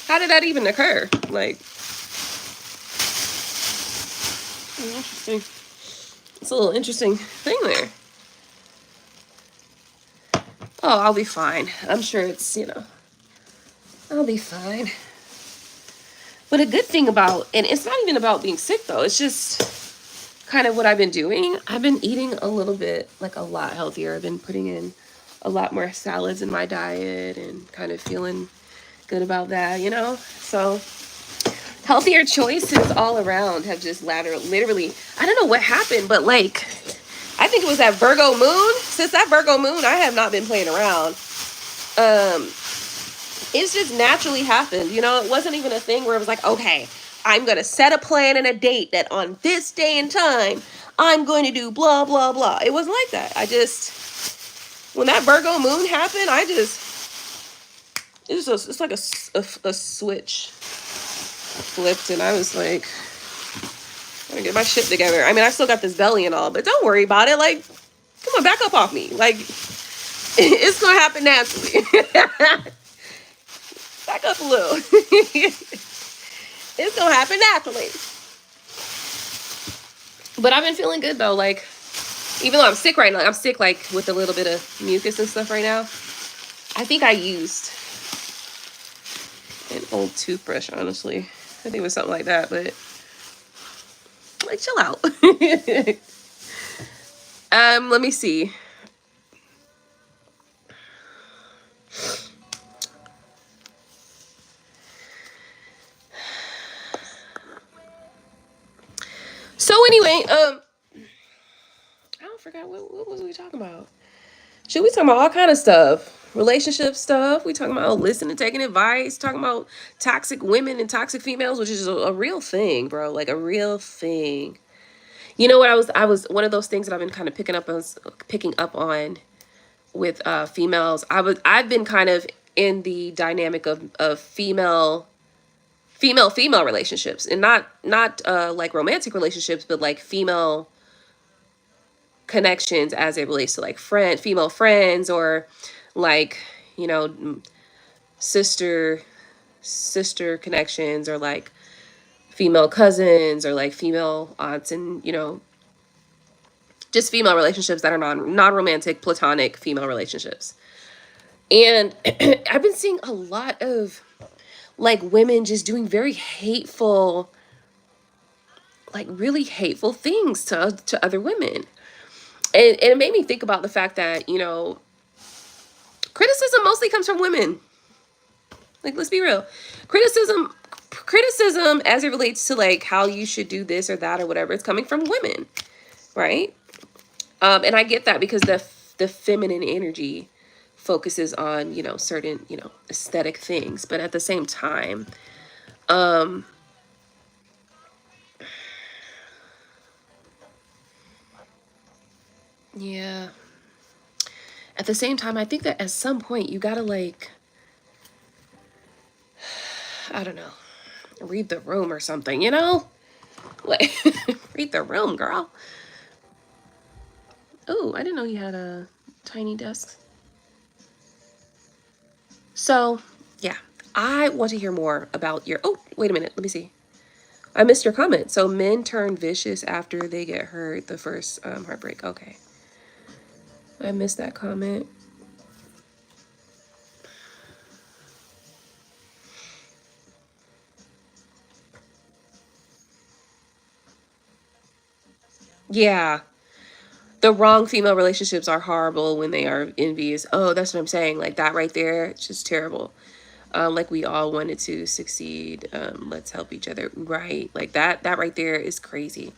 How did that even occur? Like, interesting. It's a little interesting thing there. Oh, I'll be fine. I'm sure it's, you know, I'll be fine. But a good thing about, and it's not even about being sick though, it's just kind of what I've been doing. I've been eating a little bit, like a lot healthier. I've been putting in a lot more salads in my diet and kind of feeling good about that, you know? So healthier choices all around have just literally, I don't know what happened, but like, I think it was that Virgo moon. Since that Virgo moon, I have not been playing around. It's just naturally happened. You know, it wasn't even a thing where it was like, okay, I'm going to set a plan and a date that on this day and time, I'm going to do blah, blah, blah. It wasn't like that. I just, when that Virgo moon happened, it's like a switch flipped. And I was like, I'm going to get my shit together. I mean, I still got this belly and all, but don't worry about it. Like, come on, back up off me. Like, it's going to happen naturally. Back up a little. It's gonna happen naturally. But I've been feeling good though. Like, Even though I'm sick right now, I'm sick like with a little bit of mucus and stuff right now. I think I used an old toothbrush, honestly. I think it was something like that, but like, chill out. Let me see. So anyway, I don't forget what was we talking about? Should we talking about all kind of stuff? Relationship stuff. We talking about listening, taking advice, talking about toxic women and toxic females, which is a real thing, bro. Like a real thing. You know what? I was one of those things that I've been kind of picking up on with females. I've been kind of in the dynamic of female relationships, and not like romantic relationships, but like female connections as it relates to like female friends, or like, you know, sister connections, or like female cousins, or like female aunts, and, you know, just female relationships that are non-romantic, platonic female relationships. And I've been seeing a lot of like women just doing very hateful, like really hateful things to other women. And it made me think about the fact that, you know, criticism mostly comes from women. Like, let's be real. Criticism as it relates to like how you should do this or that or whatever, it's coming from women, right? And I get that because the feminine energy focuses on, you know, certain, you know, aesthetic things, but at the same time, yeah. At the same time, I think that at some point you gotta like, I don't know, read the room or something, you know? Like, read the room, girl. Oh, I didn't know you had a tiny desk. So, yeah, I want to hear more about your, oh, wait a minute, let me see. I missed your comment. So men turn vicious after they get hurt, the first heartbreak. Okay. I missed that comment. Yeah. The wrong female relationships are horrible when they are envious. Oh, that's what I'm saying. Like that right there, it's just terrible. Like we all wanted to succeed. Let's help each other. Right. Like that right there is crazy.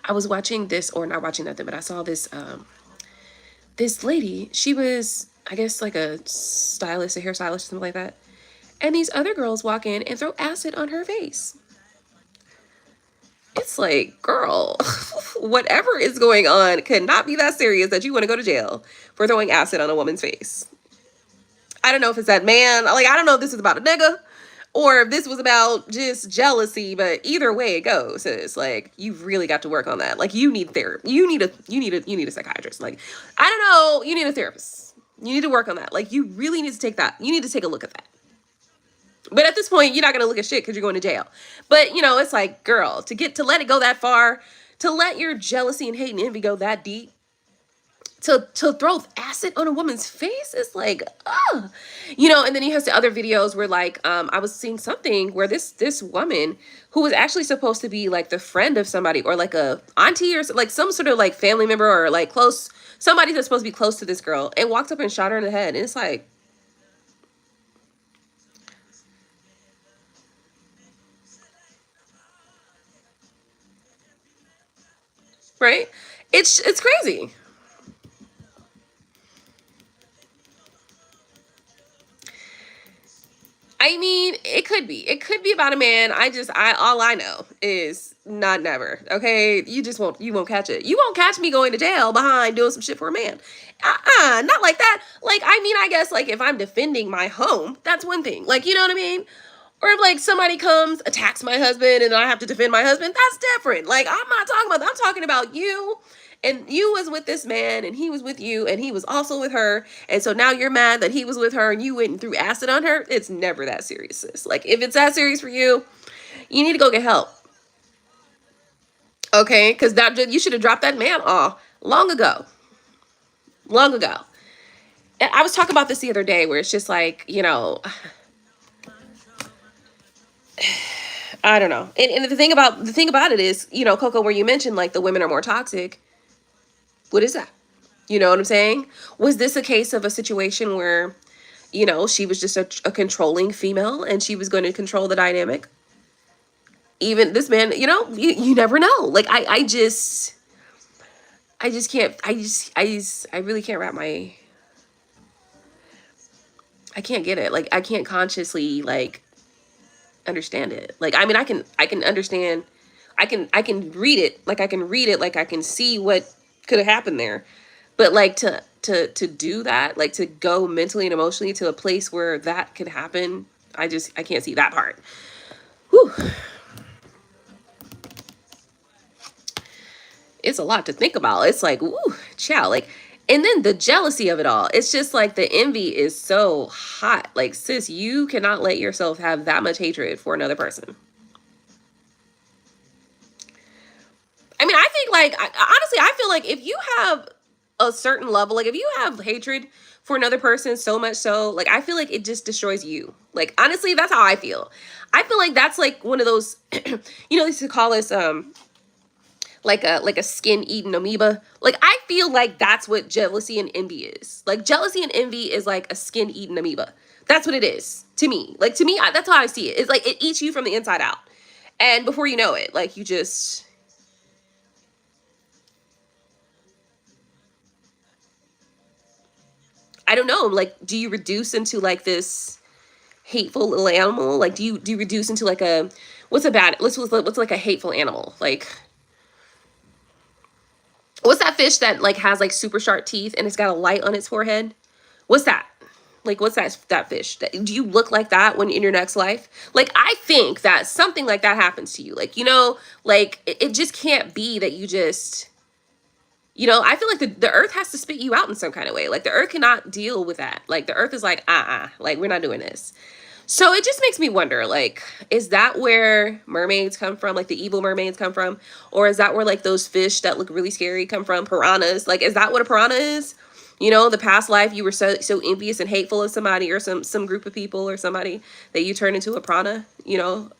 I was watching this, or not watching nothing, but I saw this, this lady. She was, I guess, like a stylist, a hairstylist, something like that. And these other girls walk in and throw acid on her face. It's like, girl, whatever is going on could not be that serious that you want to go to jail for throwing acid on a woman's face. I don't know if it's that man. Like, I don't know if this is about a nigga or if this was about just jealousy, but either way it goes, it's like, you've really got to work on that. Like, you need therapy. You need a psychiatrist. Like, I don't know. You need a therapist. You need to work on that. Like, you really need to take that. You need to take a look at that. But at this point, you're not going to look at shit because you're going to jail. But, you know, it's like, girl, to let it go that far, to let your jealousy and hate and envy go that deep, to throw acid on a woman's face is like, ugh. You know, and then he has the other videos where like, I was seeing something where this woman who was actually supposed to be like the friend of somebody, or like a auntie, or like some sort of like family member, or like close, somebody that's supposed to be close to this girl, and walked up and shot her in the head. And it's like, right? It's crazy. I mean, it could be. It could be about a man. All I know is not never. Okay. You won't catch it. You won't catch me going to jail behind doing some shit for a man. Not like that. Like, I mean, I guess like if I'm defending my home, that's one thing. Like, you know what I mean? Or if like somebody comes, attacks my husband, and I have to defend my husband, that's different. Like, I'm not talking about that. I'm talking about you. And you was with this man, and he was with you, and he was also with her. And so now you're mad that he was with her and you went and threw acid on her. It's never that serious, sis. Like, if it's that serious for you, you need to go get help. Okay? Because that you should have dropped that man off long ago, long ago. And I was talking about this the other day where it's just like, you know, I don't know. And the thing about it is, you know, Coco, where you mentioned like the women are more toxic. What is that? You know what I'm saying? Was this a case of a situation where, you know, she was just a controlling female and she was going to control the dynamic? Even this man, you know, you never know. Like I just can't, I really can't wrap my, I can't get it. Like, I can't consciously, like, understand it. Like, I mean, I can understand, I can read it. Like, I can read it. Like, I can see what could have happened there. But, like, to do that, like, to go mentally and emotionally to a place where that could happen, I can't see that part. Whew. It's a lot to think about. It's like, ooh, chow. Like, and then the jealousy of it all. It's just like the envy is so hot. Like, sis, you cannot let yourself have that much hatred for another person. I mean, I think like, honestly, I feel like if you have a certain level, like if you have hatred for another person so much so, like, I feel like it just destroys you. Like, honestly, that's how I feel. I feel like that's like one of those, you know, they used to call us, like a skin-eating amoeba. Like, I feel like that's what jealousy and envy is. Like, jealousy and envy is like a skin-eating amoeba. That's what it is to me. Like, to me, that's how I see it. It's like it eats you from the inside out. And before you know it, like, you just... I don't know. Like, do you reduce into like this hateful little animal? Like, do you reduce into like a... What's like a hateful animal? Like... What's that fish that like has like super sharp teeth and it's got a light on its forehead? What's that? Like, what's that fish? Do you look like that when in your next life? Like, I think that something like that happens to you. Like, you know, like it just can't be that you just, you know, I feel like the earth has to spit you out in some kind of way. Like, the earth cannot deal with that. Like, the earth is like, like, we're not doing this. So it just makes me wonder, like, is that where mermaids come from? Like, the evil mermaids come from? Or is that where, like, those fish that look really scary come from? Piranhas? Like, is that what a piranha is? You know, the past life you were so envious and hateful of somebody or some group of people or somebody that you turn into a piranha, you know?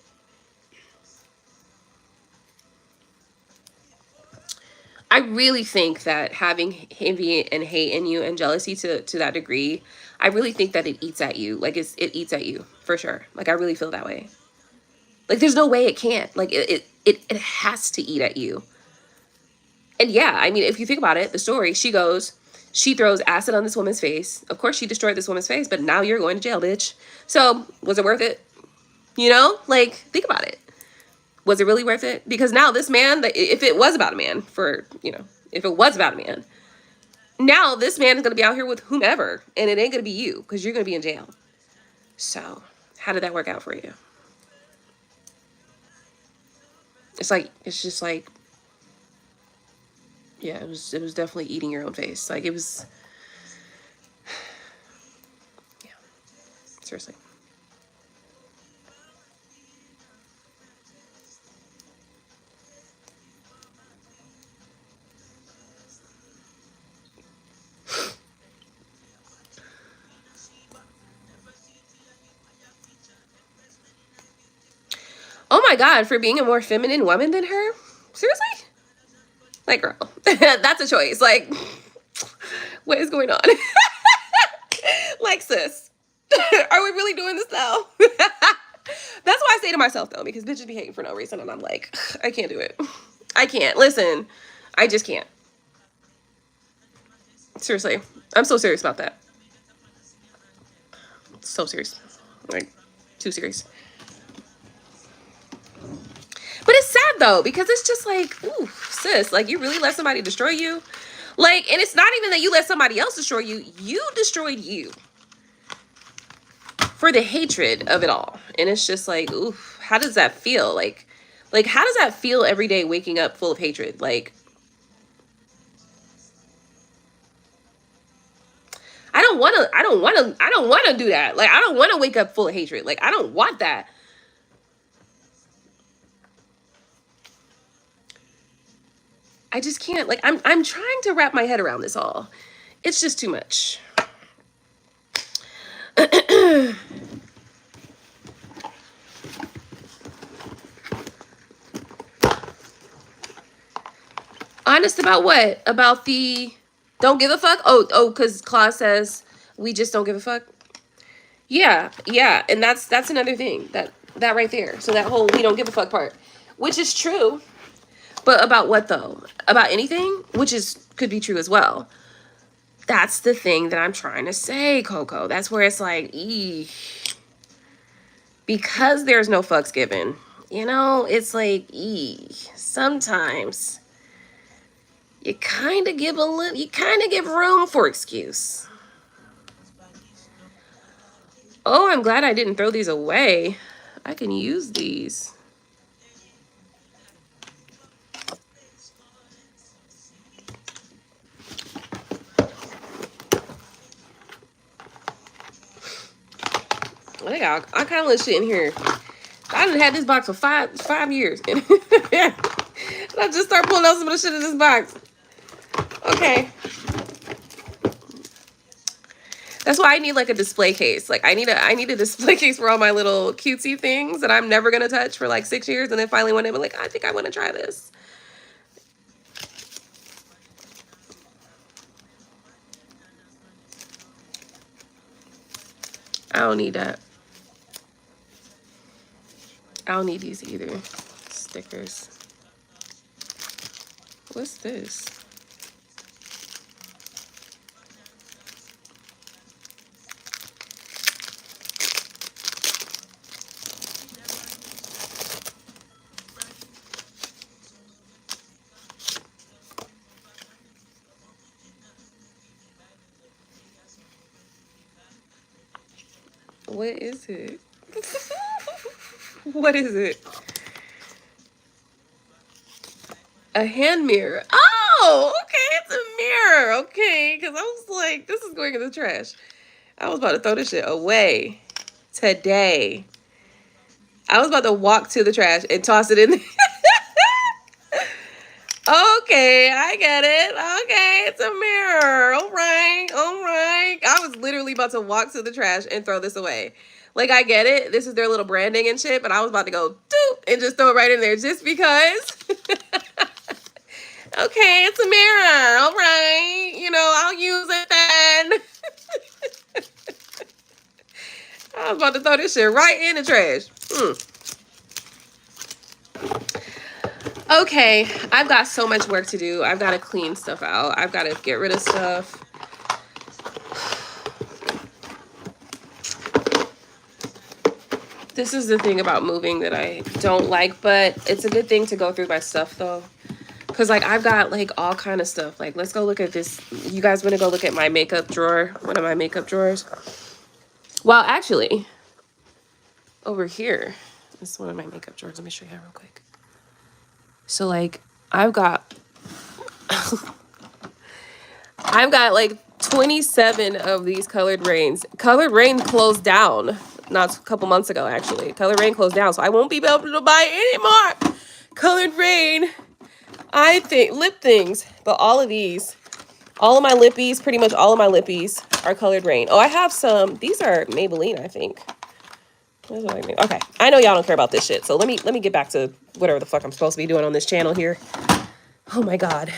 I really think that having envy and hate in you and jealousy to that degree, I really think that it eats at you. Like, it eats at you for sure. Like, I really feel that way. Like, there's no way it can't. Like, it has to eat at you. And yeah, I mean, if you think about it, the story, she throws acid on this woman's face. Of course, she destroyed this woman's face, but now you're going to jail, bitch. So, was it worth it? You know? Like, think about it. Was it really worth it? Because now this man, if it was about a man, if it was about a man, now this man is going to be out here with whomever, and it ain't going to be you because you're going to be in jail. So, how did that work out for you? It's just like, yeah, it was definitely eating your own face. Like, it was, yeah, seriously. Oh my God, for being a more feminine woman than her? Seriously? Like, girl, that's a choice. Like, what is going on? Like, sis, are we really doing this now? That's why I say to myself, though, because bitches be hating for no reason. And I'm like, I can't do it. I can't. Listen, I just can't. Seriously. I'm so serious about that. So serious. Like, too serious. But it's sad, though, because it's just like, ooh, sis, like, you really let somebody destroy you? Like, and it's not even that you let somebody else destroy you. You destroyed you for the hatred of it all. And it's just like, ooh, how does that feel? Like, how does that feel every day waking up full of hatred? Like, I don't want to do that. Like, I don't want to wake up full of hatred. Like, I don't want that. I just can't, like, I'm trying to wrap my head around this all. It's just too much. Honest about what? About the don't give a fuck? Oh, because Claus says we just don't give a fuck. Yeah, yeah, and that's another thing that right there. So that whole we don't give a fuck part, which is true, but about what though? About anything, which is could be true as well. That's the thing that I'm trying to say, Coco. That's where it's like, because there's no fucks given. You know, it's like, sometimes you kind of give room for excuse. Oh, I'm glad I didn't throw these away. I can use these. I got all kind of little shit in here. I done had this box for five years. And I just start pulling out some of the shit in this box. Okay. That's why I need like a display case. Like I need a display case for all my little cutesy things that I'm never gonna touch for like 6 years, and then finally one day I'm like, I think I want to try this. I don't need that. I don't need these either. Stickers. What's this? What is it? What is it? A hand mirror. Oh, okay, it's a mirror. Okay, because I was like, this is going in the trash. I was about to throw this shit away today. I was about to walk to the trash and toss it in there. Okay, I get it. Okay, it's a mirror. All right, all right. I was literally about to walk to the trash and throw this away. Like, I get it. This is their little branding and shit, but I was about to go doop and just throw it right in there just because. Okay, it's a mirror. All right. You know, I'll use it then. I was about to throw this shit right in the trash. Okay, I've got so much work to do. I've got to clean stuff out. I've got to get rid of stuff. This is the thing about moving that I don't like, but it's a good thing to go through my stuff though. Cause like I've got like all kind of stuff. Like let's go look at this. You guys want to go look at my makeup drawer? One of my makeup drawers. Well, actually, over here is one of my makeup drawers. Let me show you real quick. So like I've got like 27 of these Colored Rains. Colored Rain closed down not a couple months ago, actually. Colored Rain closed down, so I won't be able to buy any more Colored Rain, I think, lip things. But all of these, all of my lippies, pretty much all of my lippies are Colored Rain. Oh, I have some. These are Maybelline, I think. Okay, I know y'all don't care about this shit, so let me get back to whatever the fuck I'm supposed to be doing on this channel here. Oh my god.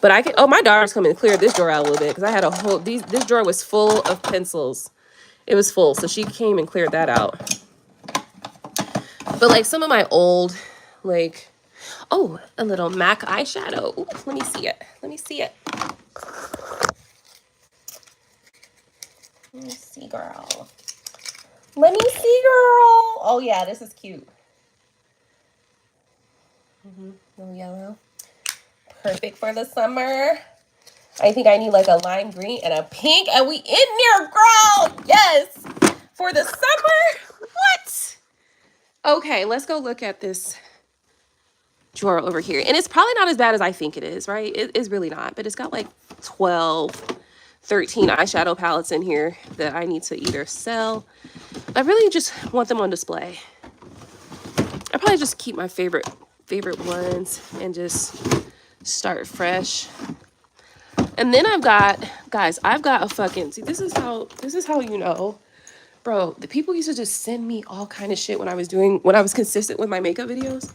But I can. Oh, my daughter's coming to clear this drawer out a little bit because I had a whole. This drawer was full of pencils. It was full, so she came and cleared that out. But like some of my old, like, oh, a little MAC eyeshadow. Ooh, let me see it. Let me see it. Let me see, girl. Let me see, girl. Oh yeah, this is cute. Little yellow. Perfect for the summer. I think I need like a lime green and a pink, and we in there, girl. Yes, for the summer. What? Okay, let's go look at this drawer over here. And it's probably not as bad as I think it is, right? It is really not, but it's got like 12, 13 eyeshadow palettes in here that I need to either sell. I really just want them on display. I probably just keep my favorite favorite ones and just start fresh. And then I've got, guys, I've got a fucking, see, this is how you know, bro, the people used to just send me all kind of shit when I was consistent with my makeup videos.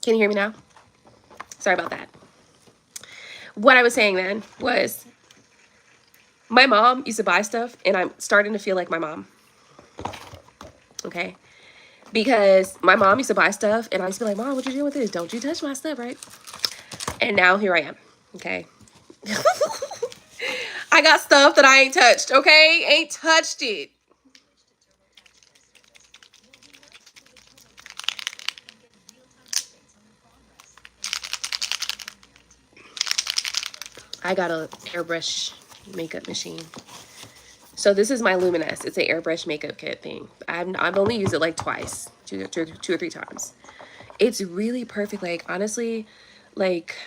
Can you hear me now? Sorry about that. What I was saying then was my mom used to buy stuff and I'm starting to feel like my mom. Okay. Because my mom used to buy stuff and I used to be like, Mom, what you doing with this? Don't you touch my stuff, right? And now here I am. Okay. I got stuff that I ain't touched. Okay. Ain't touched it. I got a airbrush makeup machine. So this is my Luminous. It's an airbrush makeup kit thing. I've only used it like twice, two or three times. It's really perfect. Like honestly, like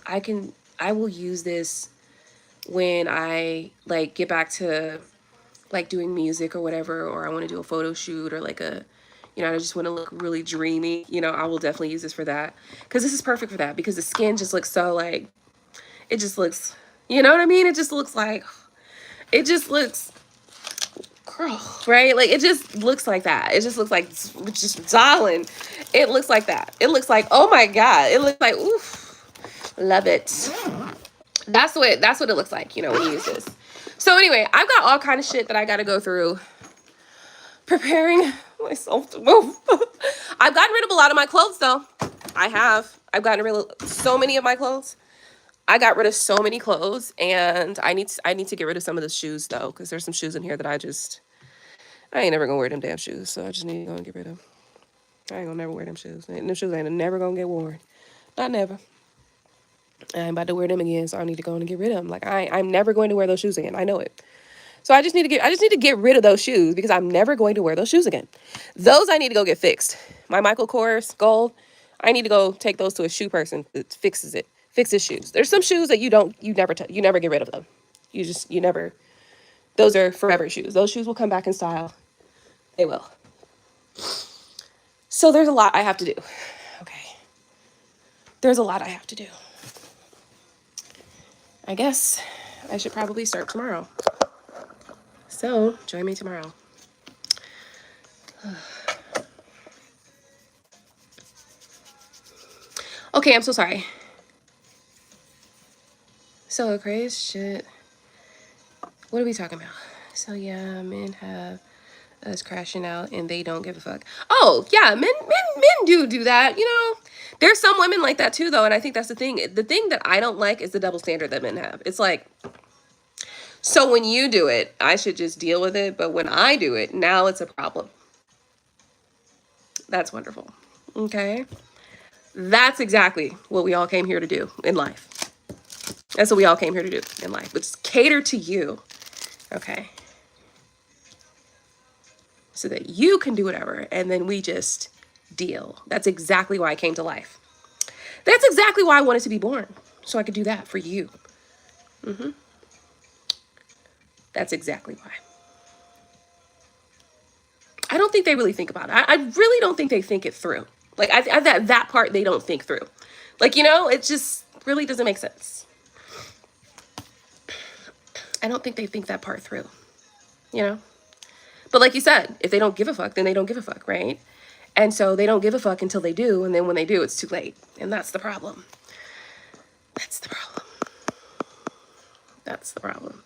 I will use this when I like get back to like doing music or whatever, or I want to do a photo shoot or like a, you know, I just want to look really dreamy. You know, I will definitely use this for that because this is perfect for that because the skin just looks so like, it just looks, you know what I mean? It just looks like, it just looks, girl, right? Like it just looks like that. It just looks like, just darling. It looks like that. It looks like, oh my God. It looks like, oof, love it. That's what it looks like, you know, when you use this. So anyway, I've got all kind of shit that I got to go through preparing myself to move. I've gotten rid of a lot of my clothes though. I have. I've gotten rid of so many of my clothes. I got rid of so many clothes and I need to get rid of some of the shoes though, because there's some shoes in here that I ain't never gonna wear them damn shoes. So I just need to go and get rid of them. I ain't gonna never wear them shoes. Them shoes ain't never gonna get worn. Not never. I'm about to wear them again, so I need to go and get rid of them. Like I'm never going to wear those shoes again. I know it. So I just need to get rid of those shoes because I'm never going to wear those shoes again. Those I need to go get fixed. My Michael Kors Gold, I need to go take those to a shoe person that fixes shoes. There's some shoes that you never get rid of them. You never, those are forever shoes. Those shoes will come back in style. They will. So there's a lot I have to do. Okay. There's a lot I have to do. I guess I should probably start tomorrow. So join me tomorrow. Okay, I'm so sorry. So crazy shit. What are we talking about? So yeah, men have us crashing out and they don't give a fuck. Oh yeah, men do that. You know, there's some women like that too though, and I think that's the thing. The thing that I don't like is the double standard that men have. It's like, so when you do it, I should just deal with it, but when I do it, now it's a problem. That's wonderful. Okay. That's exactly what we all came here to do in life. That's what we all came here to do in life, which is cater to you. Okay. So that you can do whatever and then we just deal. That's exactly why I came to life. That's exactly why I wanted to be born. So I could do that for you. That's exactly why. I don't think they really think about it. I really don't think they think it through. Like that part they don't think through. Like, you know, it just really doesn't make sense. I don't think they think that part through, you know? But like you said, if they don't give a fuck, then they don't give a fuck, right? And so they don't give a fuck until they do. And then when they do, it's too late. And that's the problem. That's the problem. That's the problem.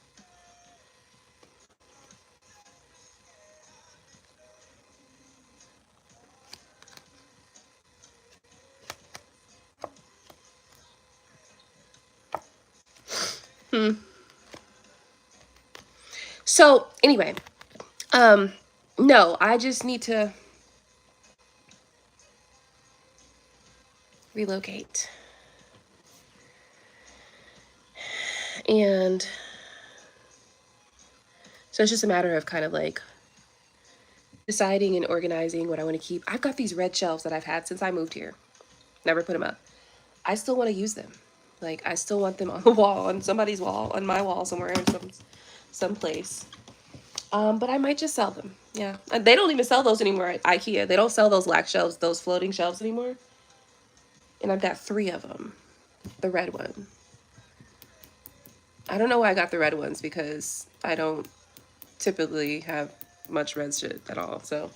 So anyway, no, I just need to relocate. And so it's just a matter of kind of like deciding and organizing what I want to keep. I've got these red shelves that I've had since I moved here. Never put them up. I still want to use them. Like, I still want them on the wall, on somebody's wall, on my wall somewhere, in some place. But I might just sell them. Yeah. And they don't even sell those anymore at IKEA. They don't sell those lac shelves, those floating shelves anymore. And I've got 3 of them. The red one. I don't know why I got the red ones, because I don't typically have much red shit at all. So,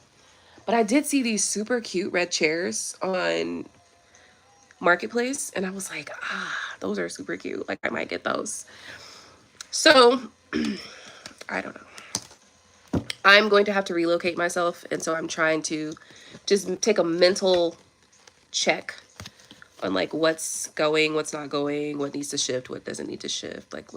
but I did see these super cute red chairs on Marketplace, and I was like, those are super cute. Like, I might get those. So I don't know. I'm going to have to relocate myself, and so I'm trying to just take a mental check on like what's going, what's not going, what needs to shift, what doesn't need to shift, like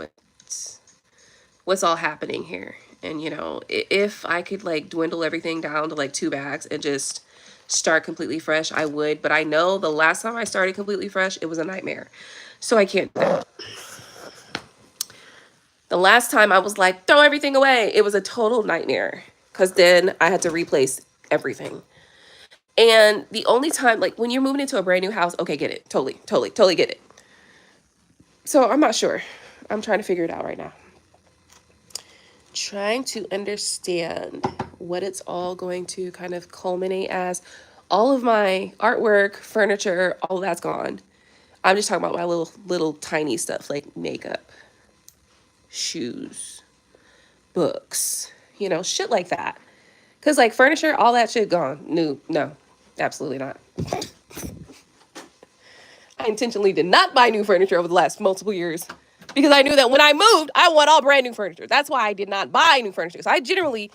what's all happening here. And you know, if I could like dwindle everything down to like 2 bags and just start completely fresh, I would. But I know the last time I started completely fresh, it was a nightmare. So I can't do that. The last time I was like, throw everything away, it was a total nightmare, because then I had to replace everything. And the only time, like when you're moving into a brand new house, okay, get it. Totally get it. So I'm not sure. I'm trying to figure it out right now. Trying to understand what it's all going to kind of culminate as. All of my artwork, furniture, all that's gone. I'm just talking about my little tiny stuff like makeup, shoes, books, you know, shit like that. Because like furniture, all that shit gone. No, absolutely not. I intentionally did not buy new furniture over the last multiple years, because I knew that when I moved, I want all brand new furniture. That's why I did not buy new furniture. So I generally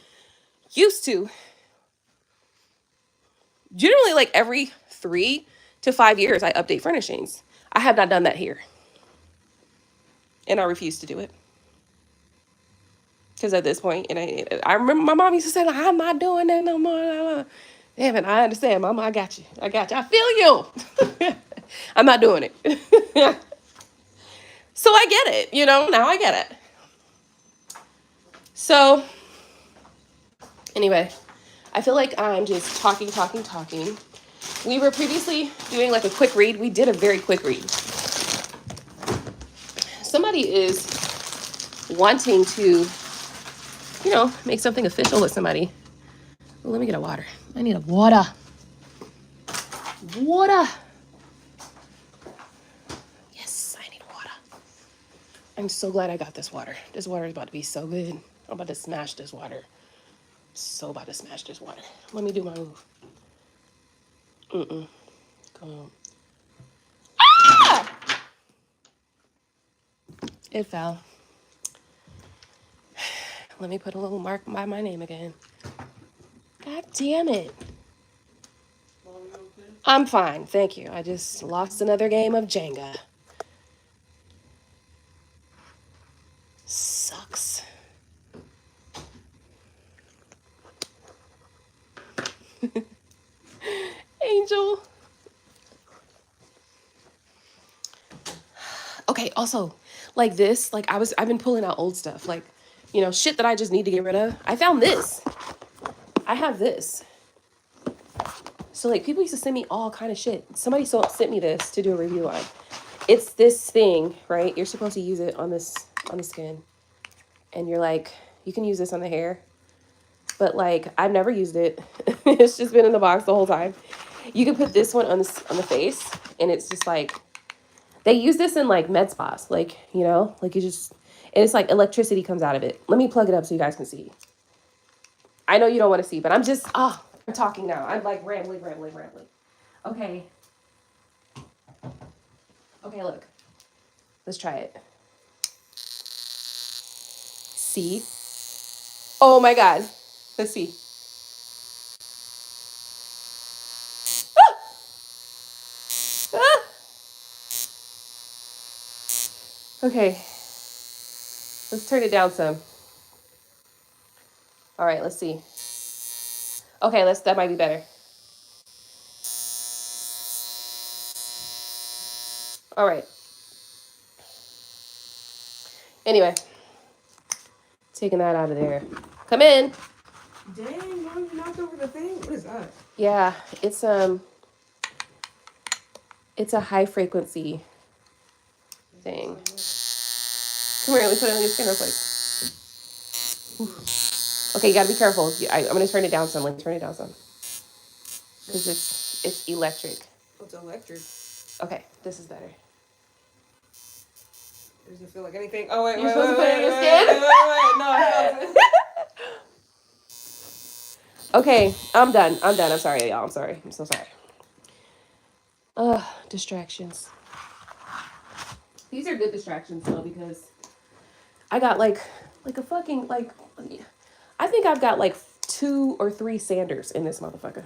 like every 3 to 5 years, I update furnishings. I have not done that here. And I refuse to do it. Because at this point, and I remember my mom used to say, like, I'm not doing that no more. Damn it, I understand, Mama. I got you. I feel you. I'm not doing it. So I get it, you know, now I get it. So anyway, I feel like I'm just talking. We were previously doing like a quick read. We did a very quick read. Somebody is wanting to, you know, make something official with somebody. Well, let me get a water. I need a water. Yes, I need water. I'm so glad I got this water. This water is about to be so good. I'm about to smash this water. So about to smash this water. Let me do my move. Come on. Ah! It fell. Let me put a little mark by my name again. God damn it. I'm fine, thank you. I just lost another game of Jenga. Sucks. Angel. Okay, also, like this, like I've been pulling out old stuff, like, you know, shit that I just need to get rid of. I found this. I have this. So like people used to send me all kind of shit. Somebody sent me this to do a review on. It's this thing, right? You're supposed to use it on the skin. And you're like, you can use this on the hair. But like, I've never used it. It's just been in the box the whole time. You can put this one on the face, and it's just like, they use this in like med spas, like, you know, like you just, and it's like electricity comes out of it. Let me plug it up so you guys can see. I know you don't want to see, but I'm just, I'm talking now. I'm like rambling. Okay. Okay, look. Let's try it. See? Oh my God. Let's see. Ah! Ah! Okay. Let's turn it down some. All right, let's see. Okay, that might be better. All right. Anyway, taking that out of there. Come in. Dang, Mom, you knocked over the thing? What is that? Yeah, it's a high frequency thing. Come here, let me put it on your skin real quick. Okay, you gotta be careful. I'm gonna turn it down some. Let me turn it down some. Because it's electric. It's electric. Okay, this is better. Does it feel like anything? Oh, wait, You're supposed to put it on your skin? Wait. No, I haven't. Okay, I'm done. I'm sorry, y'all. I'm sorry. I'm so sorry. Distractions. These are good distractions, though, because I got like a fucking, I think I've got like 2 or 3 sanders in this motherfucker.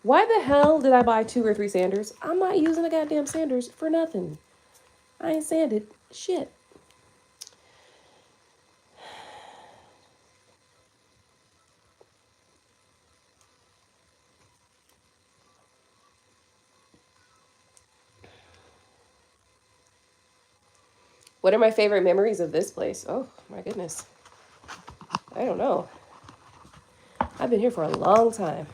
Why the hell did I buy 2 or 3 sanders? I'm not using the goddamn sanders for nothing. I ain't sanded shit. What are my favorite memories of this place? Oh, my goodness. I don't know. I've been here for a long time.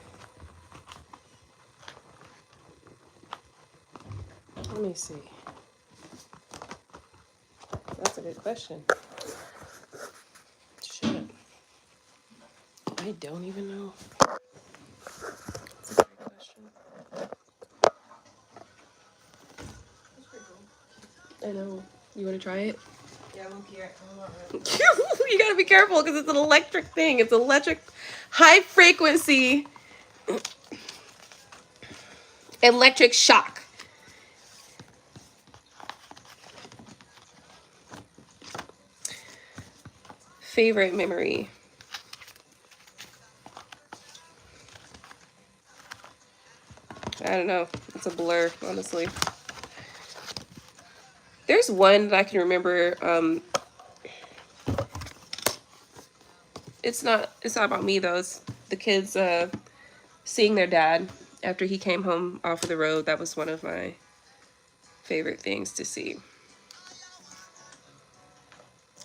Let me see. That's a good question. Shut up. I don't even know. That's a great question. That's pretty cool. I know. You want to try it? Yeah, Loki, You gotta be careful because it's an electric thing. It's electric, high frequency, electric shock. Favorite memory. I don't know. It's a blur, honestly. There's one that I can remember. It's not about me though. It's the kids seeing their dad after he came home off of the road. That was one of my favorite things to see.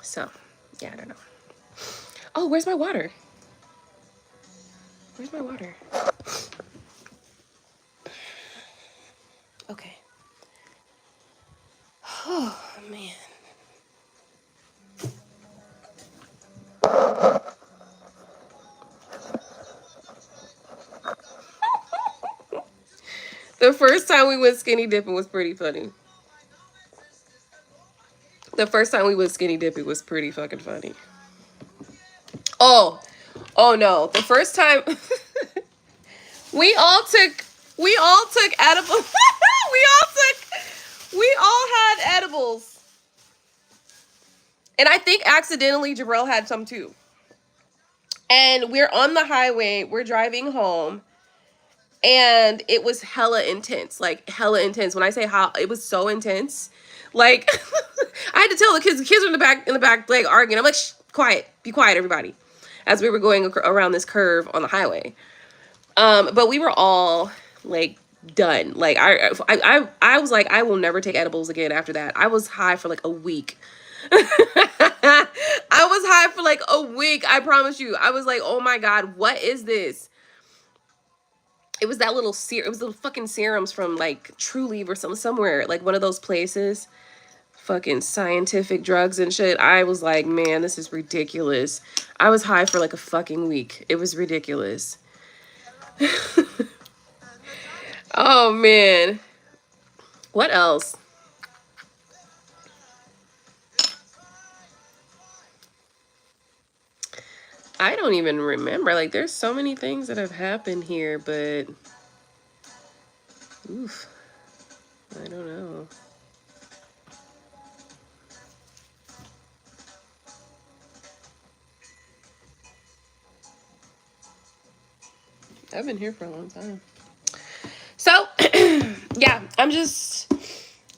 So, yeah, I don't know. Oh, where's my water? Where's my water? Okay. Oh, man. The first time we went skinny dipping was pretty funny. The first time we went skinny dipping was pretty fucking funny. Oh no. The first time we all took edibles. we all had edibles. And I think accidentally Jarrell had some too. And we're on the highway, we're driving home, and it was hella intense. Like hella intense. When I say how, it was so intense. Like I had to tell the kids were in the back like arguing. I'm like, shh, quiet, be quiet, everybody. As we were going around this curve on the highway. But we were all like done. Like I was like, I will never take edibles again after that. I was high for like a week. I was high for like a week. I promise you. I was like, oh my God, what is this? It was that little it was the fucking serums from like Trulieve or somewhere, like one of those places. Fucking scientific drugs and shit. I was like, man, this is ridiculous. I was high for like a fucking week. It was ridiculous. Oh man. What else? I don't even remember. Like, there's so many things that have happened here, but oof, I don't know. I've been here for a long time. So, yeah, I'm just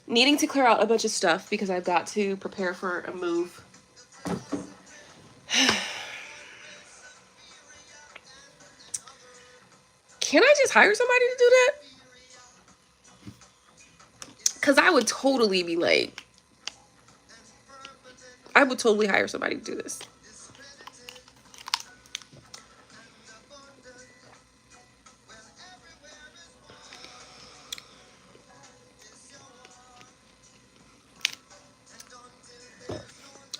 needing to clear out a bunch of stuff because I've got to prepare for a move can I just hire somebody to do that? Because I would totally be like, I would totally hire somebody to do this.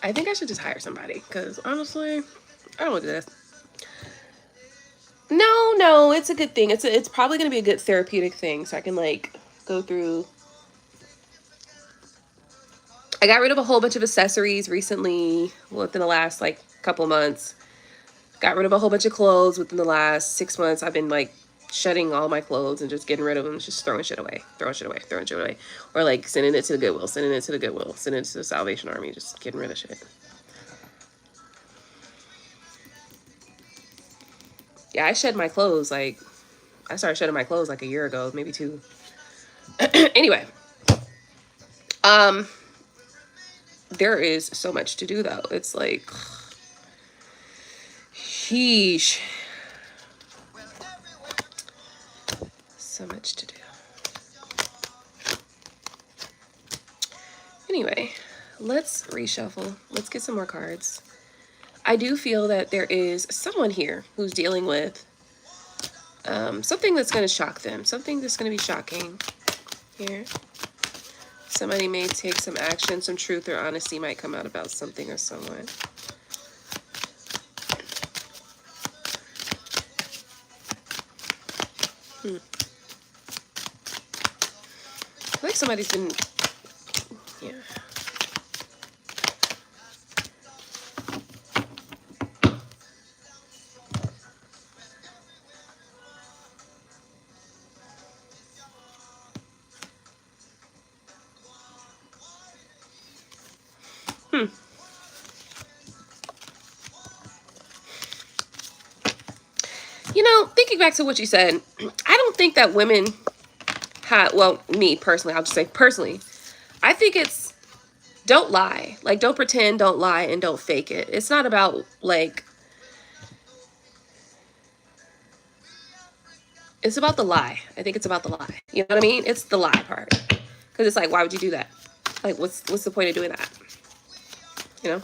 I think I should just hire somebody because honestly, I don't want to do this. No, it's a good thing. It's probably gonna be a good therapeutic thing, so I can like go through. I got rid of a whole bunch of accessories recently, within the last like couple months. Got rid of a whole bunch of clothes within the last 6 months. I've been like shedding all my clothes and just getting rid of them, just throwing shit away, throwing shit away, throwing shit away, or like sending it to the Goodwill, sending it to the Goodwill, sending it to the Salvation Army, just getting rid of shit. Yeah, I shed my clothes like I started shedding my clothes like a year ago, maybe 2. Anyway, there is so much to do though. It's like, sheesh, so much to do. Anyway, let's reshuffle. Let's get some more cards. I do feel that there is someone here who's dealing with something that's going to shock them. Something that's going to be shocking here. Somebody may take some action. Some truth or honesty might come out about something or someone. I feel like somebody's been, yeah. You know, thinking back to what you said, I don't think that women have, well, me personally, I'll just say personally, I think it's, don't lie. Like, don't pretend, don't lie, and don't fake it. It's not about, like, it's about the lie. I think it's about the lie. You know what I mean? It's the lie part. Because it's like, why would you do that? Like, what's the point of doing that? You know?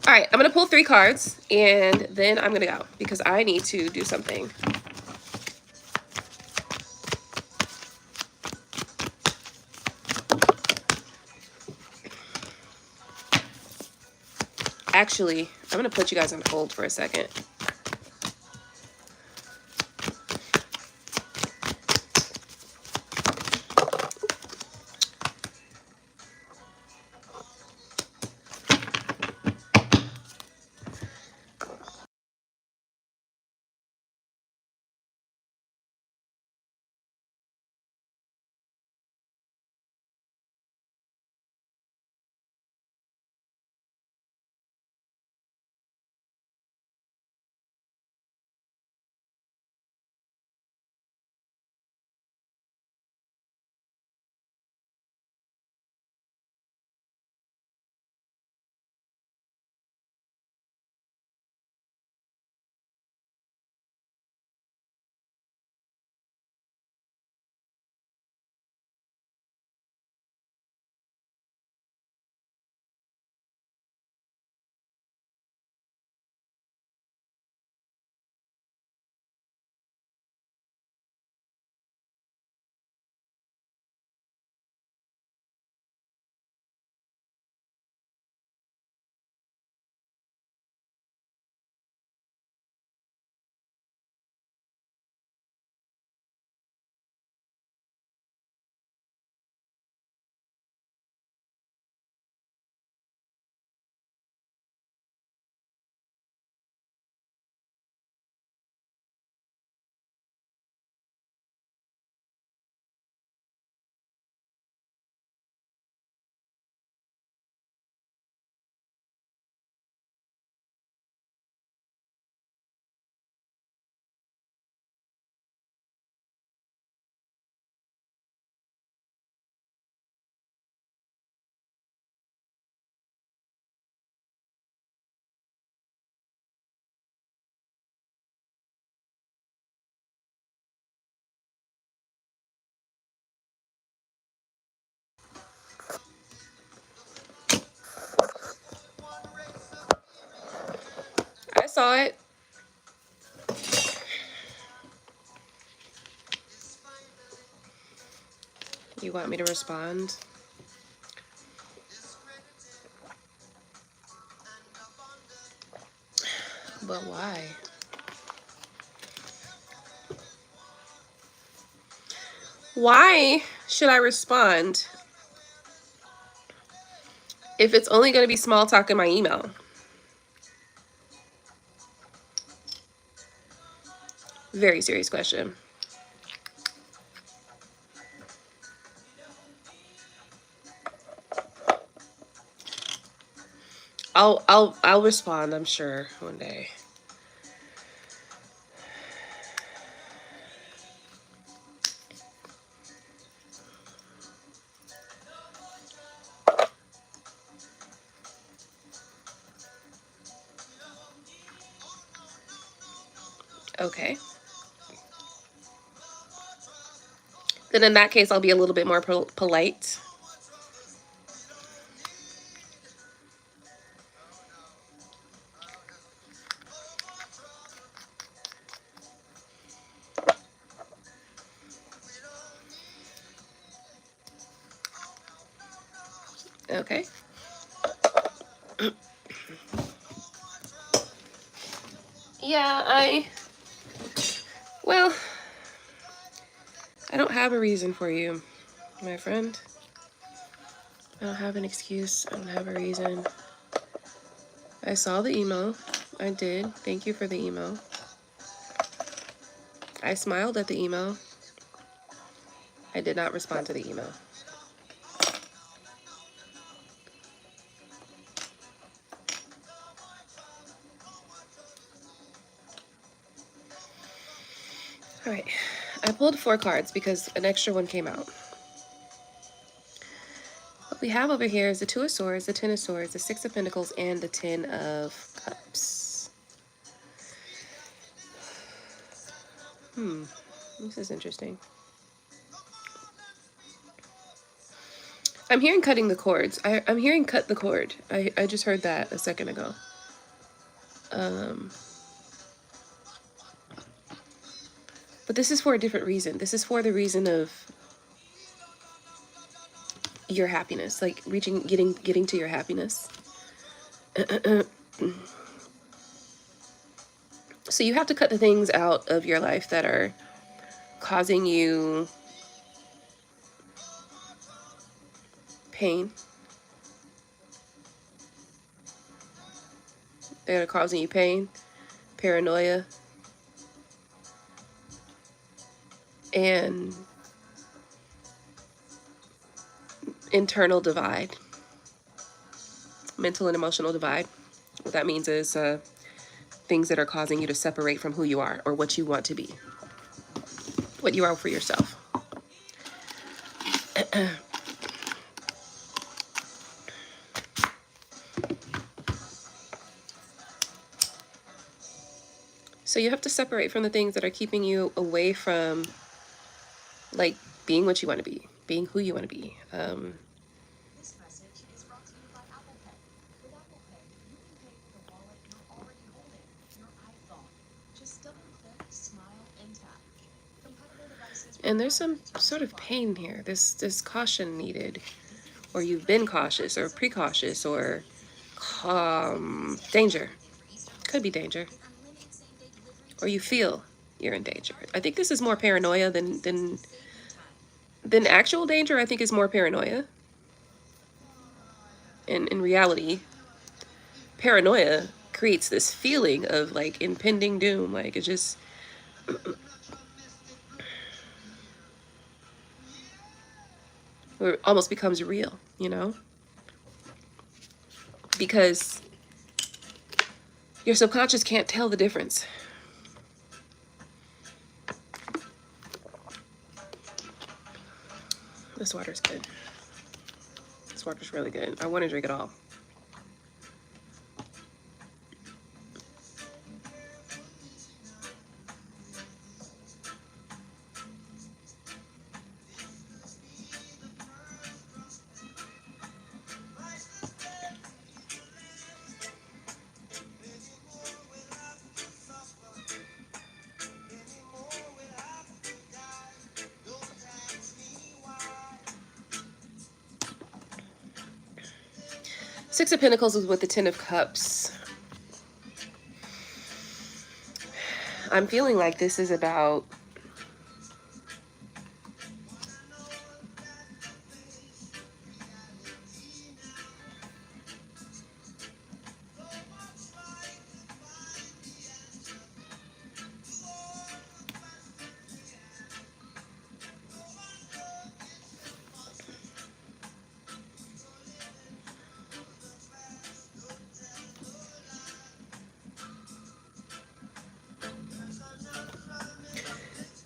All right, I'm going to pull 3 cards, and then I'm going to go because I need to do something. Actually, I'm going to put you guys on hold for a second. saw it. You want me to respond? But why? Why should I respond if it's only going to be small talk in my email? Very serious question. I'll respond, I'm sure, one day. Okay. Then in that case, I'll be a little bit more polite. Okay. Yeah, well, I don't have a reason for you, my friend. I don't have an excuse. I don't have a reason. I saw the email. I did. Thank you for the email. I smiled at the email. I did not respond to the email. All right. I pulled 4 cards because an extra one came out. What we have over here is the 2 of Swords, the 10 of Swords, the 6 of Pentacles, and the 10 of Cups. This is interesting. I'm hearing cutting the cords. I'm hearing cut the cord. I just heard that a second ago. But this is for a different reason. This is for the reason of your happiness, like getting to your happiness. So you have to cut the things out of your life that are causing you pain. That are causing you pain, paranoia, and internal divide, mental and emotional divide. What that means is things that are causing you to separate from who you are or what you want to be, what you are for yourself. So you have to separate from the things that are keeping you away from, like, being what you want to be, being who you want to be. This message is brought to you by Apple Pay. With Apple Pay, you can pay for the wallet you're already holding, your iPhone. Just double click, smile, and tap. Compatible devices. And there's some sort of pain here. This caution needed, or you've been cautious, or precautious, or danger. Could be danger, or you feel you're in danger. I think this is more paranoia than actual danger. I think is more paranoia. And in reality, paranoia creates this feeling of like impending doom. Like it just or it almost becomes real, you know? Because your subconscious can't tell the difference. This water's good. This water's really good. I want to drink it all. Six of Pentacles is with the Ten of Cups. I'm feeling like this is about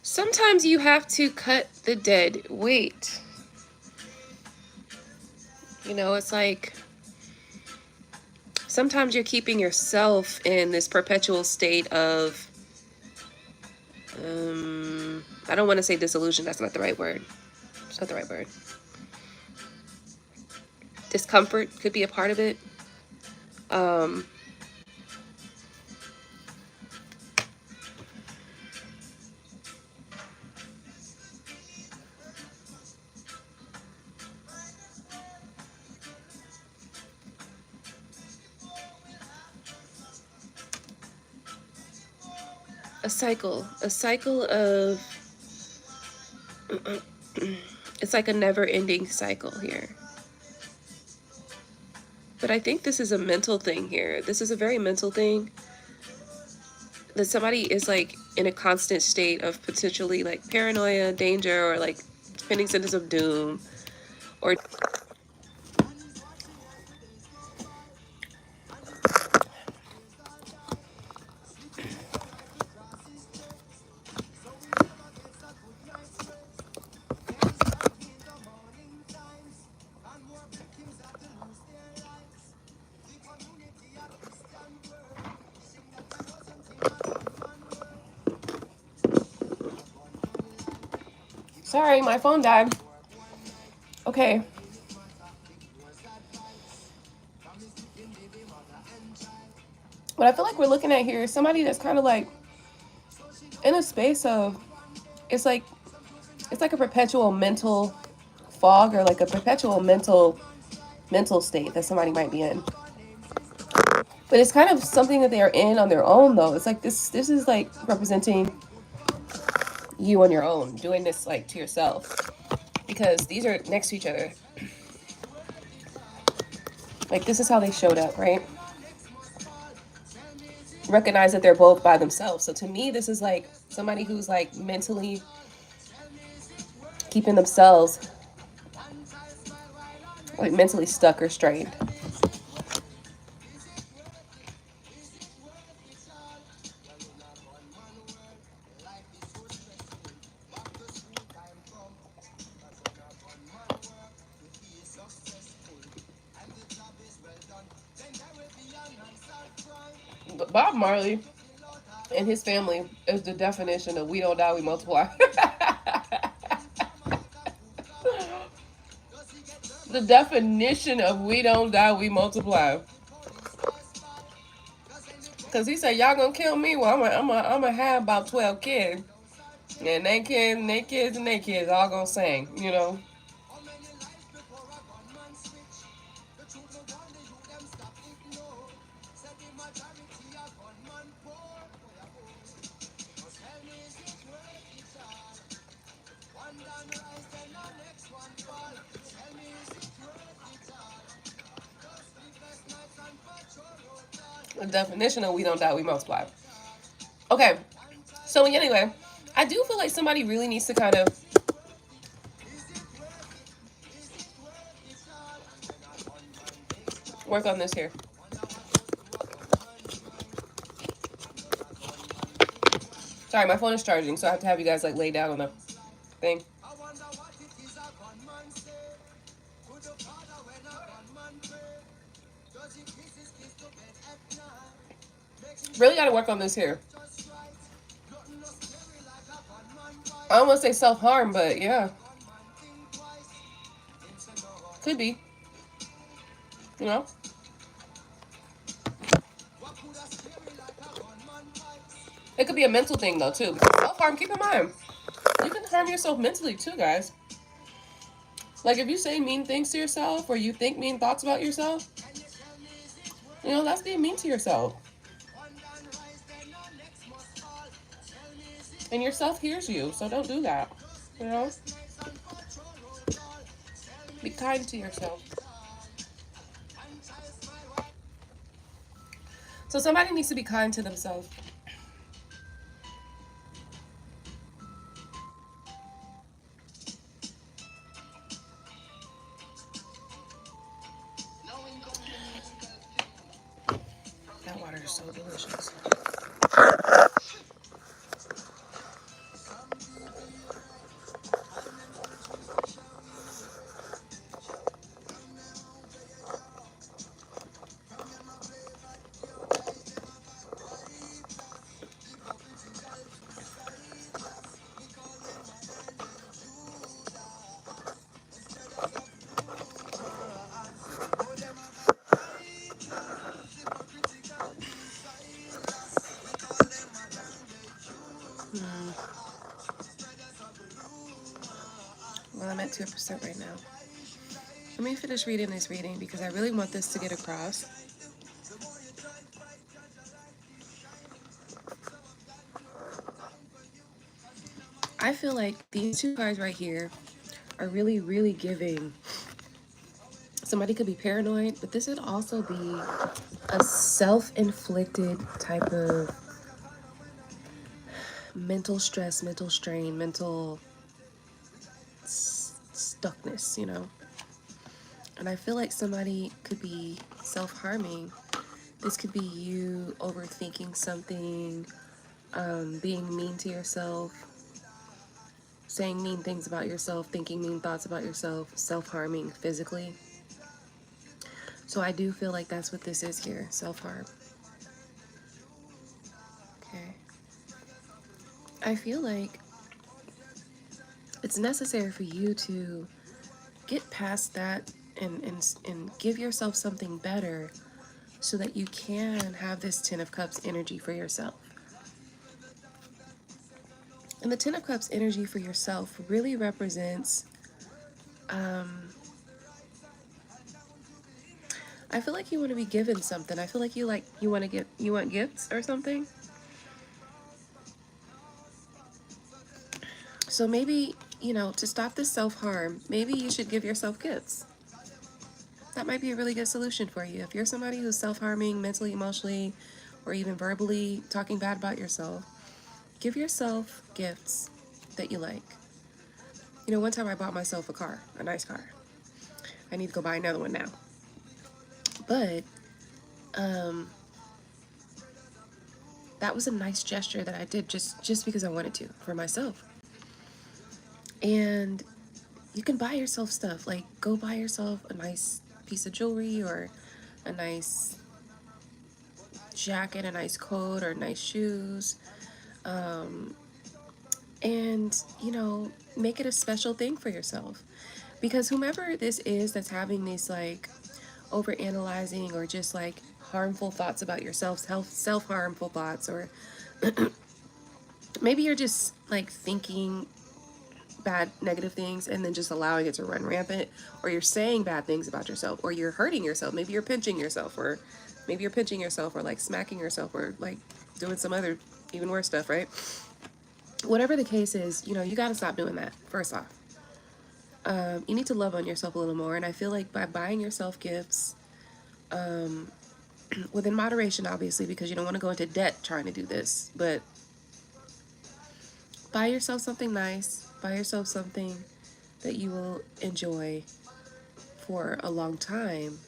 sometimes you have to cut the dead weight. You know, it's like sometimes you're keeping yourself in this perpetual state of, I don't want to say disillusion. That's not the right word. It's not the right word. Discomfort could be a part of it. A cycle of, it's like a never-ending cycle here. But I think this is a mental thing here. This is a very mental thing. That somebody is like in a constant state of potentially like paranoia, danger, or like pending sentence of doom, or sorry, my phone died. Okay. What I feel like we're looking at here is somebody that's kind of like in a space of, it's like a perpetual mental fog, or like a perpetual mental state that somebody might be in. But it's kind of something that they are in on their own, though. It's like this is like representing you on your own, doing this like to yourself, because these are next to each other. Like, this is how they showed up, right? Recognize that they're both by themselves. So to me, this is like somebody who's like mentally keeping themselves like mentally stuck or strained. But Bob Marley and his family is the definition of we don't die, we multiply. The definition of we don't die, we multiply. Because he said, y'all gonna kill me? Well, I'm gonna have about 12 kids. And they kids all gonna sing, you know? The definition of we don't die, we multiply. Okay, so anyway, I do feel like somebody really needs to kind of work on this here. Sorry, my phone is charging, so I have to have you guys like lay down on the thing. Really got to work on this here. I don't want to say self-harm, but yeah. Could be. You know? It could be a mental thing, though, too. Self-harm, keep in mind, you can harm yourself mentally, too, guys. Like, if you say mean things to yourself, or you think mean thoughts about yourself, You know, that's being mean to yourself. And yourself hears you, so don't do that. You know? Be kind to yourself. So somebody needs to be kind to themselves. That water is so delicious. Well, I'm at 2% right now. Let me finish reading this reading because I really want this to get across. I feel like these two cards right here are really, really giving. Somebody could be paranoid, but this would also be a self-inflicted type of mental stress, mental strain, mental stuckness, you know? And I feel like somebody could be self-harming. This could be you overthinking something, being mean to yourself, saying mean things about yourself, thinking mean thoughts about yourself, self-harming physically. So I do feel like that's what this is here, self-harm. Okay. I feel like it's necessary for you to get past that and give yourself something better so that you can have this Ten of Cups energy for yourself. And the Ten of Cups energy for yourself really represents, I feel like you want to be given something. I feel like you want gifts or something. So maybe, you know, to stop this self-harm, maybe you should give yourself gifts. That might be a really good solution for you. If you're somebody who's self-harming mentally, emotionally, or even verbally talking bad about yourself, give yourself gifts that you like. You know, one time I bought myself a car, a nice car. I need to go buy another one now. But that was a nice gesture that I did just because I wanted to for myself. And you can buy yourself stuff. Like, go buy yourself a nice piece of jewelry or a nice jacket, a nice coat, or nice shoes. And, you know, make it a special thing for yourself. Because whomever this is that's having these, like, over-analyzing or just, like, harmful thoughts about yourself, self-harmful thoughts, or maybe you're just, like, thinking bad negative things and then just allowing it to run rampant, or you're saying bad things about yourself, or you're hurting yourself. Maybe you're pinching yourself, or like smacking yourself, or like doing some other even worse stuff, right? Whatever the case is, you know, you got to stop doing that. First off, you need to love on yourself a little more. And I feel like by buying yourself gifts, within moderation, obviously, because you don't want to go into debt trying to do this, but buy yourself something nice. Buy yourself something that you will enjoy for a long time.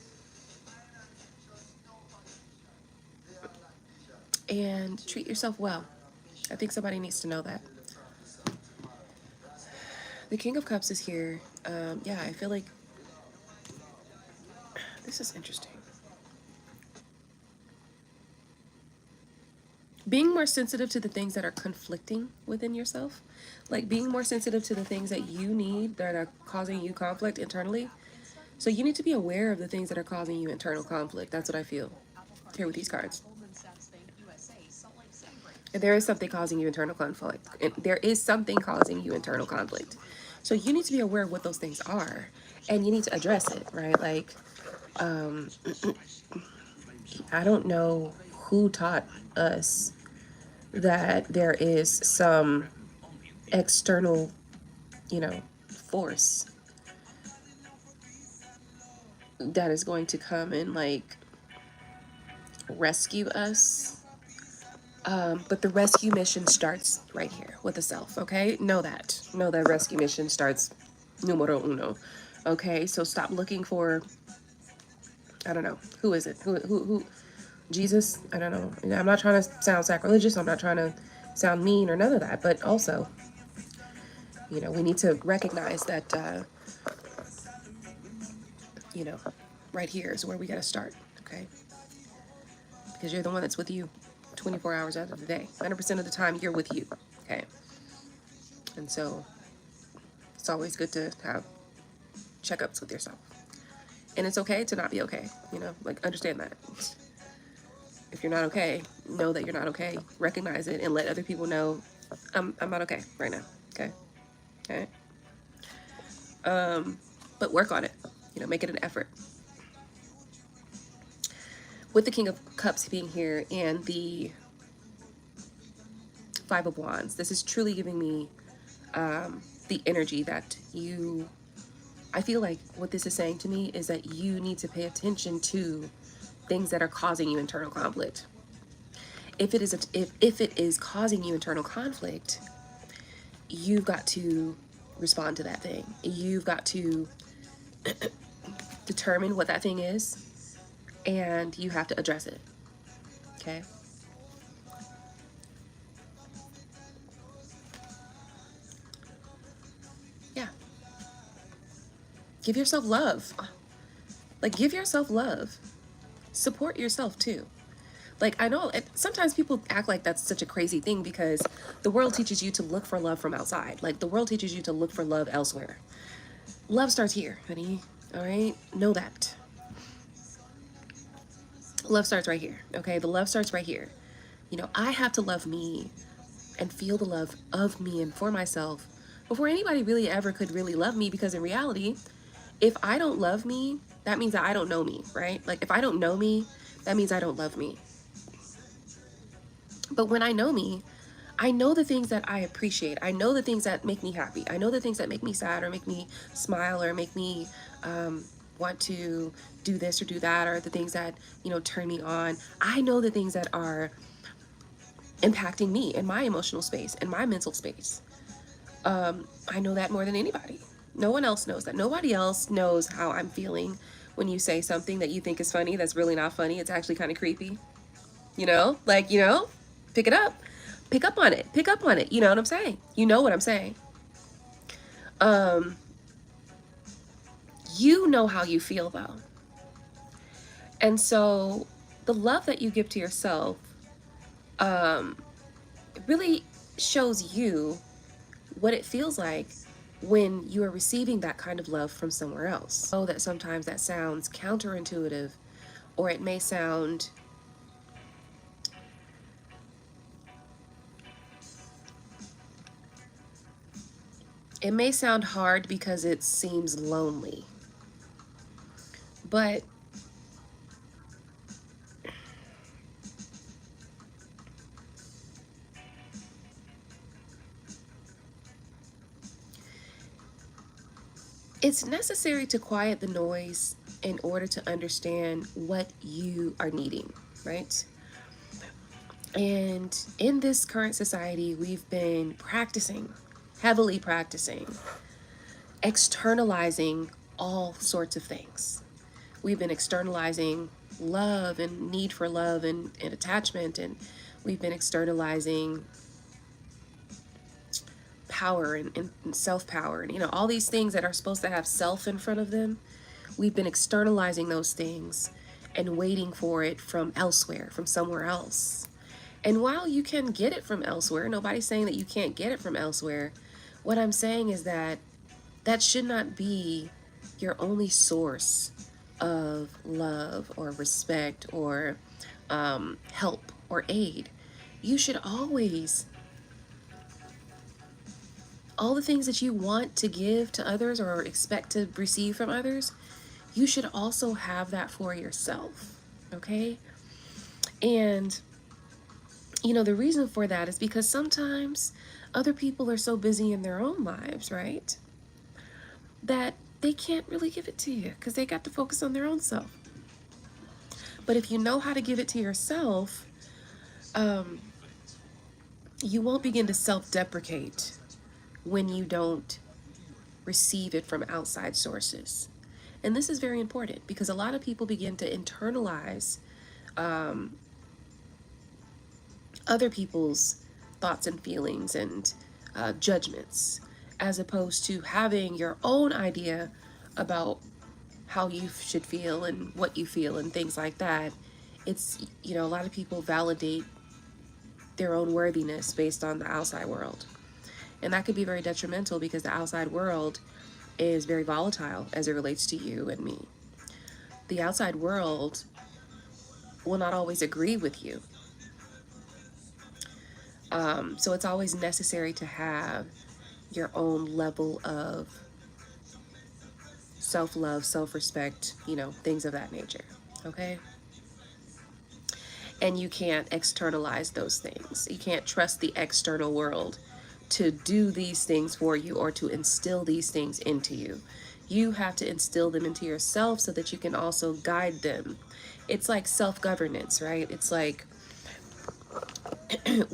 And treat yourself well. I think somebody needs to know that. The King of Cups is here. Yeah, I feel like this is interesting. Being more sensitive to the things that are conflicting within yourself. Like being more sensitive to the things that you need that are causing you conflict internally. So you need to be aware of the things that are causing you internal conflict. That's what I feel here with these cards. And there is something causing you internal conflict. There is something causing you internal conflict. So you need to be aware of what those things are. And you need to address it, right? Like, I don't know who taught us that there is some external, you know, force that is going to come and like rescue us. But the rescue mission starts right here with the self, okay? Know that. Know that rescue mission starts numero uno. Okay, so stop looking for, I don't know, who is it? Who, Jesus? I don't know. I'm not trying to sound sacrilegious. I'm not trying to sound mean or none of that. But also, you know, we need to recognize that, you know, right here is where we got to start, okay? Because you're the one that's with you 24 hours out of the day. 100% of the time, you're with you, okay? And so it's always good to have checkups with yourself. And it's okay to not be okay, you know, like understand that. If you're not okay, know that you're not okay. Recognize it and let other people know I'm not okay right now, okay? Okay? But work on it, you know, make it an effort. With the King of Cups being here and the Five of Wands, this is truly giving me the energy that you, I feel like what this is saying to me is that you need to pay attention to things that are causing you internal conflict. If it is if it is causing you internal conflict, you've got to respond to that thing. You've got to determine what that thing is, and you have to address it. Okay? Yeah. Give yourself love. Like, give yourself love. Support yourself too. Like, I know sometimes people act like that's such a crazy thing because the world teaches you to look for love from outside. Like, the world teaches you to look for love elsewhere. Love starts here, honey. All right? Know that. Love starts right here. Okay? The love starts right here. You know, I have to love me and feel the love of me and for myself before anybody really ever could really love me, because in reality, if I don't love me, that means that I don't know me, right? Like, if I don't know me, that means I don't love me. But when I know me, I know the things that I appreciate. I know the things that make me happy. I know the things that make me sad or make me smile or make me want to do this or do that, or the things that, you know, turn me on. I know the things that are impacting me in my emotional space, in my mental space. I know that more than anybody. No one else knows that. Nobody else knows how I'm feeling when you say something that you think is funny that's really not funny. It's actually kind of creepy. You know, like, you know, pick it up. Pick up on it. Pick up on it. You know what I'm saying? You know what I'm saying. You know how you feel though. And so the love that you give to yourself really shows you what it feels like when you are receiving that kind of love from somewhere else. So that sometimes that sounds counterintuitive, or it may sound hard because it seems lonely. But it's necessary to quiet the noise in order to understand what you are needing, right? And in this current society, we've been heavily practicing, externalizing all sorts of things. We've been externalizing love and need for love and attachment, and we've been externalizing power and self-power, and, you know, all these things that are supposed to have self in front of them. We've been externalizing those things and waiting for it from elsewhere, from somewhere else. And while you can get it from elsewhere, nobody's saying that you can't get it from elsewhere. What I'm saying is that that should not be your only source of love or respect or help or aid. You should always, all the things that you want to give to others or expect to receive from others, you should also have that for yourself, okay? And, the reason for that is because sometimes other people are so busy in their own lives, right? That they can't really give it to you because they got to focus on their own self. But if you know how to give it to yourself, you won't begin to self-deprecate when you don't receive it from outside sources. And this is very important because a lot of people begin to internalize other people's thoughts and feelings and judgments, as opposed to having your own idea about how you should feel and what you feel and things like that. It's, a lot of people validate their own worthiness based on the outside world. And that could be very detrimental because the outside world is very volatile as it relates to you and me. The outside world will not always agree with you. So it's always necessary to have your own level of self-love, self-respect, things of that nature. Okay? And you can't externalize those things. You can't trust the external world to do these things for you or to instill these things into you. You have to instill them into yourself so that you can also guide them. It's like self-governance, right? It's like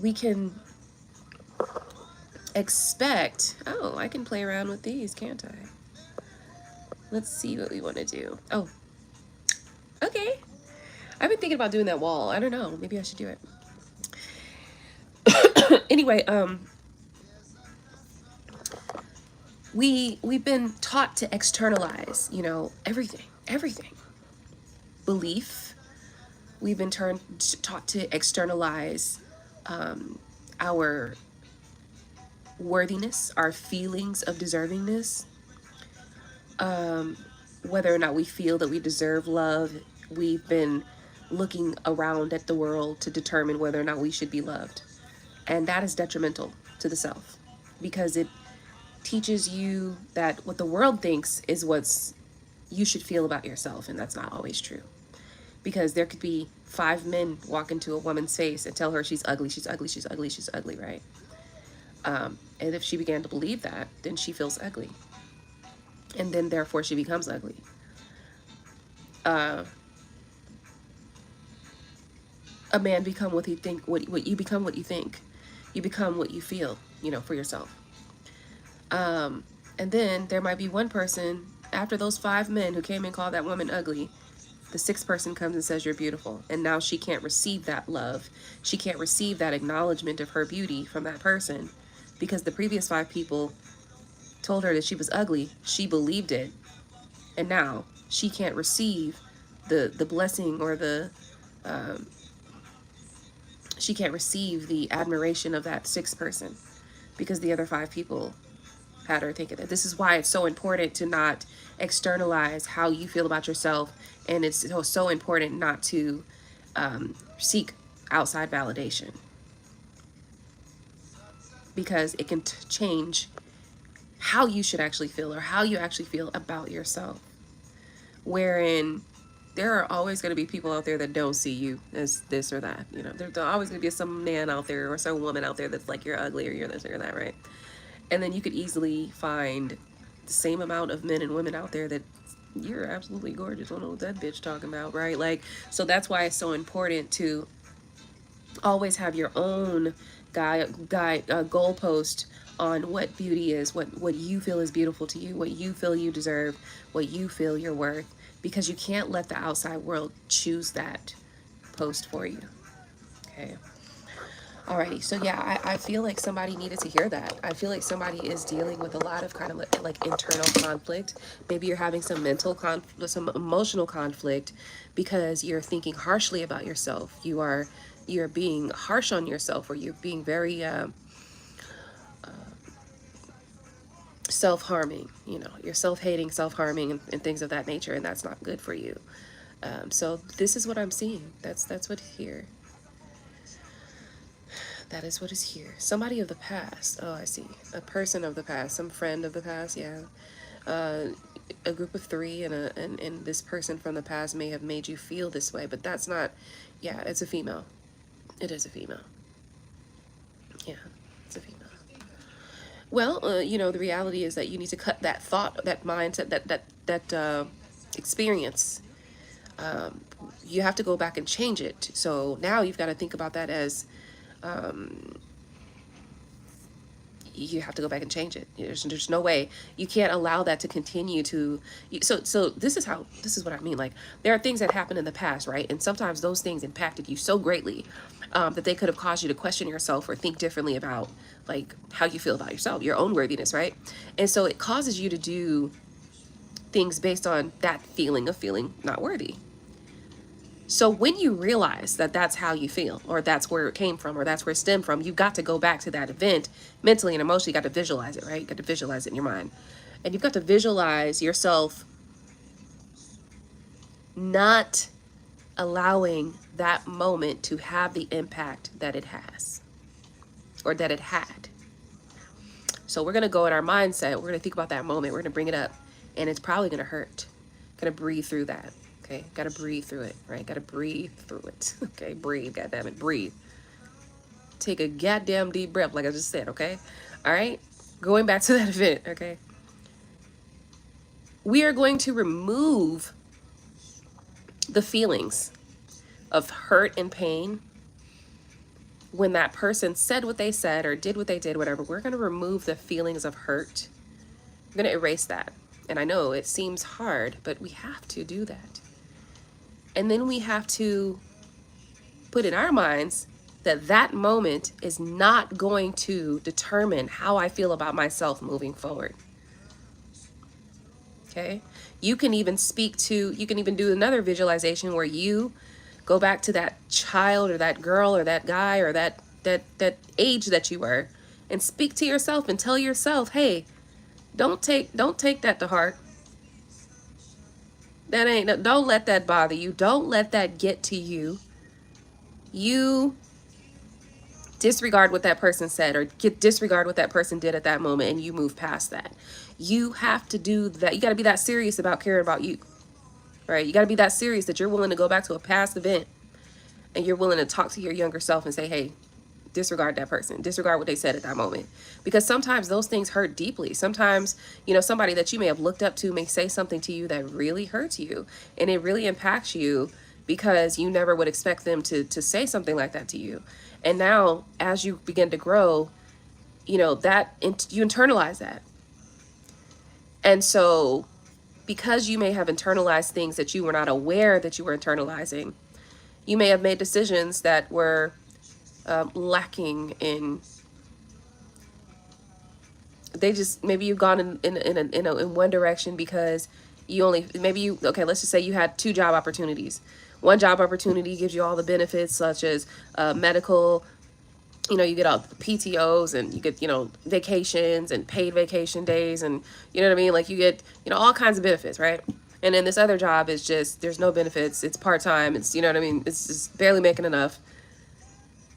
we can expect, oh, I can play around with these, can't I? Let's see what we want to do. Oh, okay. I've been thinking about doing that wall. I don't know. Maybe I should do it. Anyway, we've been taught to externalize, everything. Belief. We've been taught to externalize our worthiness, our feelings of deservingness, whether or not we feel that we deserve love. We've been looking around at the world to determine whether or not we should be loved. And that is detrimental to the self because it teaches you that what the world thinks is what's you should feel about yourself, and that's not always true. Because there could be 5 men walk into a woman's face and tell her she's ugly, she's ugly, she's ugly, she's ugly, right? And if she began to believe that, then she feels ugly. And then therefore she becomes ugly. A man become what he think, what you become what you think. You become what you feel, for yourself. And then there might be one person after those 5 men who came and called that woman ugly. The 6th person comes and says you're beautiful, and now she can't receive that love. She can't receive that acknowledgement of her beauty from that person because the previous 5 people told her that she was ugly. She believed it, and now she can't receive the blessing or she can't receive the admiration of that 6th person because the other 5 people had her thinking that. This is why it's so important to not externalize how you feel about yourself, and it's so important not to seek outside validation because it can change how you should actually feel or how you actually feel about yourself, wherein there are always going to be people out there that don't see you as this or that. There's always going to be some man out there or some woman out there that's like you're ugly or you're this or that, right? And then you could easily find the same amount of men and women out there that you're absolutely gorgeous. I don't know what that bitch talking about, right? Like, so that's why it's so important to always have your own goalpost on what beauty is, what you feel is beautiful to you, what you feel you deserve, what you feel you're worth, because you can't let the outside world choose that post for you. Okay. Alrighty, so yeah, I feel like somebody needed to hear that. I feel like somebody is dealing with a lot of kind of like internal conflict. Maybe you're having some mental conflict, some emotional conflict because you're thinking harshly about yourself. You're being harsh on yourself, or you're being very self-harming. You're self-hating, self-harming, and things of that nature, and that's not good for you. So this is what I'm seeing. That's what here. That is what is here. Somebody of the past. Oh, I see. A person of the past. Some friend of the past. Yeah. a group of three, and this person from the past may have made you feel this way, but that's not, yeah, it's a female. It is a female. Yeah, it's a female. Well, the reality is that you need to cut that thought, that mindset, that experience. Um, you have to go back and change it. So now you've got to think about that as, you have to go back and change it. There's no way. You can't allow that to continue to. So this is what I mean. Like, there are things that happened in the past, right? And sometimes those things impacted you so greatly, that they could have caused you to question yourself or think differently about, like, how you feel about yourself, your own worthiness, right? And so it causes you to do things based on that feeling of feeling not worthy. So when you realize that that's how you feel, or that's where it came from, or that's where it stemmed from, you've got to go back to that event mentally and emotionally. You got to visualize it, right? You got to visualize it in your mind. And you've got to visualize yourself not allowing that moment to have the impact that it has, or that it had. So we're going to go in our mindset. We're going to think about that moment. We're going to bring it up, and it's probably going to hurt. Going to breathe through that. Okay, gotta breathe through it, right? Gotta breathe through it. Okay, breathe, goddammit, breathe. Take a goddamn deep breath, like I just said, okay? All right, going back to that event, okay? We are going to remove the feelings of hurt and pain when that person said what they said or did what they did, whatever. We're gonna remove the feelings of hurt. We're gonna erase that. And I know it seems hard, but we have to do that. And then we have to put in our minds that that moment is not going to determine how I feel about myself moving forward. Okay? You can even do another visualization where you go back to that child or that girl or that guy or that age that you were, and speak to yourself and tell yourself, hey, don't take that to heart. Don't let that bother you. Don't let that get to you. You disregard what that person said, or disregard what that person did at that moment, and you move past that. You have to do that. You got to be that serious about caring about you, right? You got to be that serious that you're willing to go back to a past event, and you're willing to talk to your younger self and say, hey, disregard that person, disregard what they said at that moment. Because sometimes those things hurt deeply. Sometimes, somebody that you may have looked up to may say something to you that really hurts you, and it really impacts you because you never would expect them to say something like that to you. And now as you begin to grow, you internalize that. And so because you may have internalized things that you were not aware that you were internalizing, you may have made decisions that were lacking in. Maybe you've gone in one direction because okay, let's just say you had 2 job opportunities. One job opportunity gives you all the benefits such as medical, you get all the PTOs, and you get, vacations and paid vacation days, and you know what I mean? Like, you get, all kinds of benefits, right? And then this other job is just, there's no benefits. It's part-time. It's, you know what I mean? It's just barely making enough.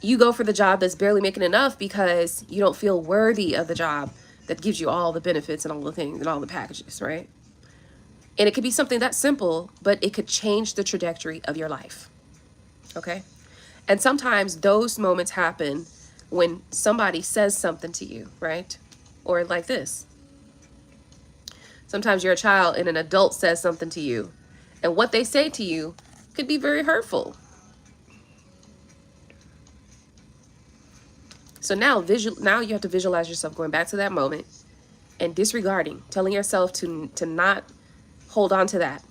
You go for the job that's barely making enough because you don't feel worthy of the job that gives you all the benefits and all the things and all the packages, right? And it could be something that simple, but it could change the trajectory of your life, okay? And sometimes those moments happen when somebody says something to you, right? Or like this. Sometimes you're a child and an adult says something to you, and what they say to you could be very hurtful. So now you have to visualize yourself going back to that moment and disregarding, telling yourself to not hold on to that.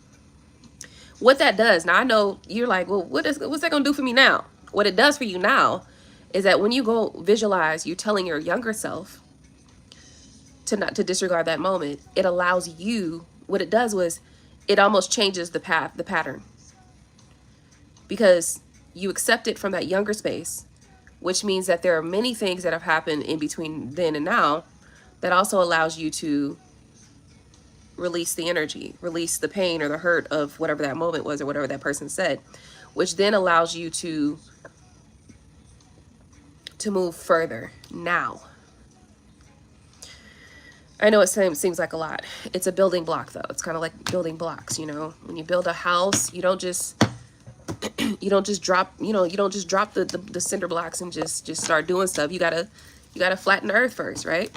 What that does, now I know you're like, well, what's that gonna do for me now? What it does for you now is that when you go visualize, you telling your younger self to disregard that moment, it allows you, what it does was it almost changes the pattern. Because you accept it from that younger space, which means that there are many things that have happened in between then and now that also allows you to release the energy, release the pain or the hurt of whatever that moment was or whatever that person said, which then allows you to move further now. I know it seems like a lot. It's a building block though. It's kind of like building blocks, you know. When you build a house, you don't just drop, you know, you don't just drop the cinder blocks and just start doing stuff. You gotta flatten the earth first, right?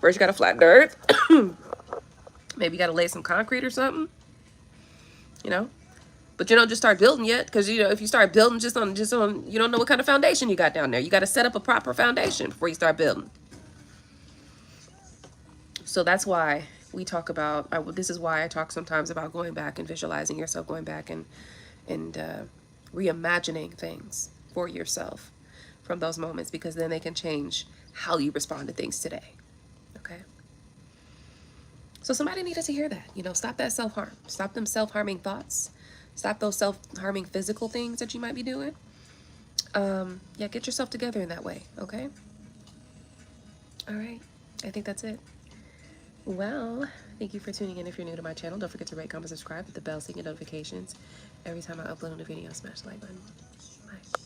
First you gotta flatten the earth. Maybe you gotta lay some concrete or something, you know. But you don't just start building yet, because you know, if you start building just on you don't know what kind of foundation you got down there. You got to set up a proper foundation before you start building. So that's why we talk about, this is why I talk sometimes about going back and visualizing yourself, going back and reimagining things for yourself from those moments, because then they can change how you respond to things today. Okay. So somebody needed to hear that, you know, stop that self-harm, stop them self-harming thoughts, stop those self-harming physical things that you might be doing. Yeah, get yourself together in that way. Okay. All right. I think that's it. Well, thank you for tuning in. If you're new to my channel, don't forget to rate, comment, subscribe, hit the bell so you get notifications every time I upload a new video. Smash the like button. Bye.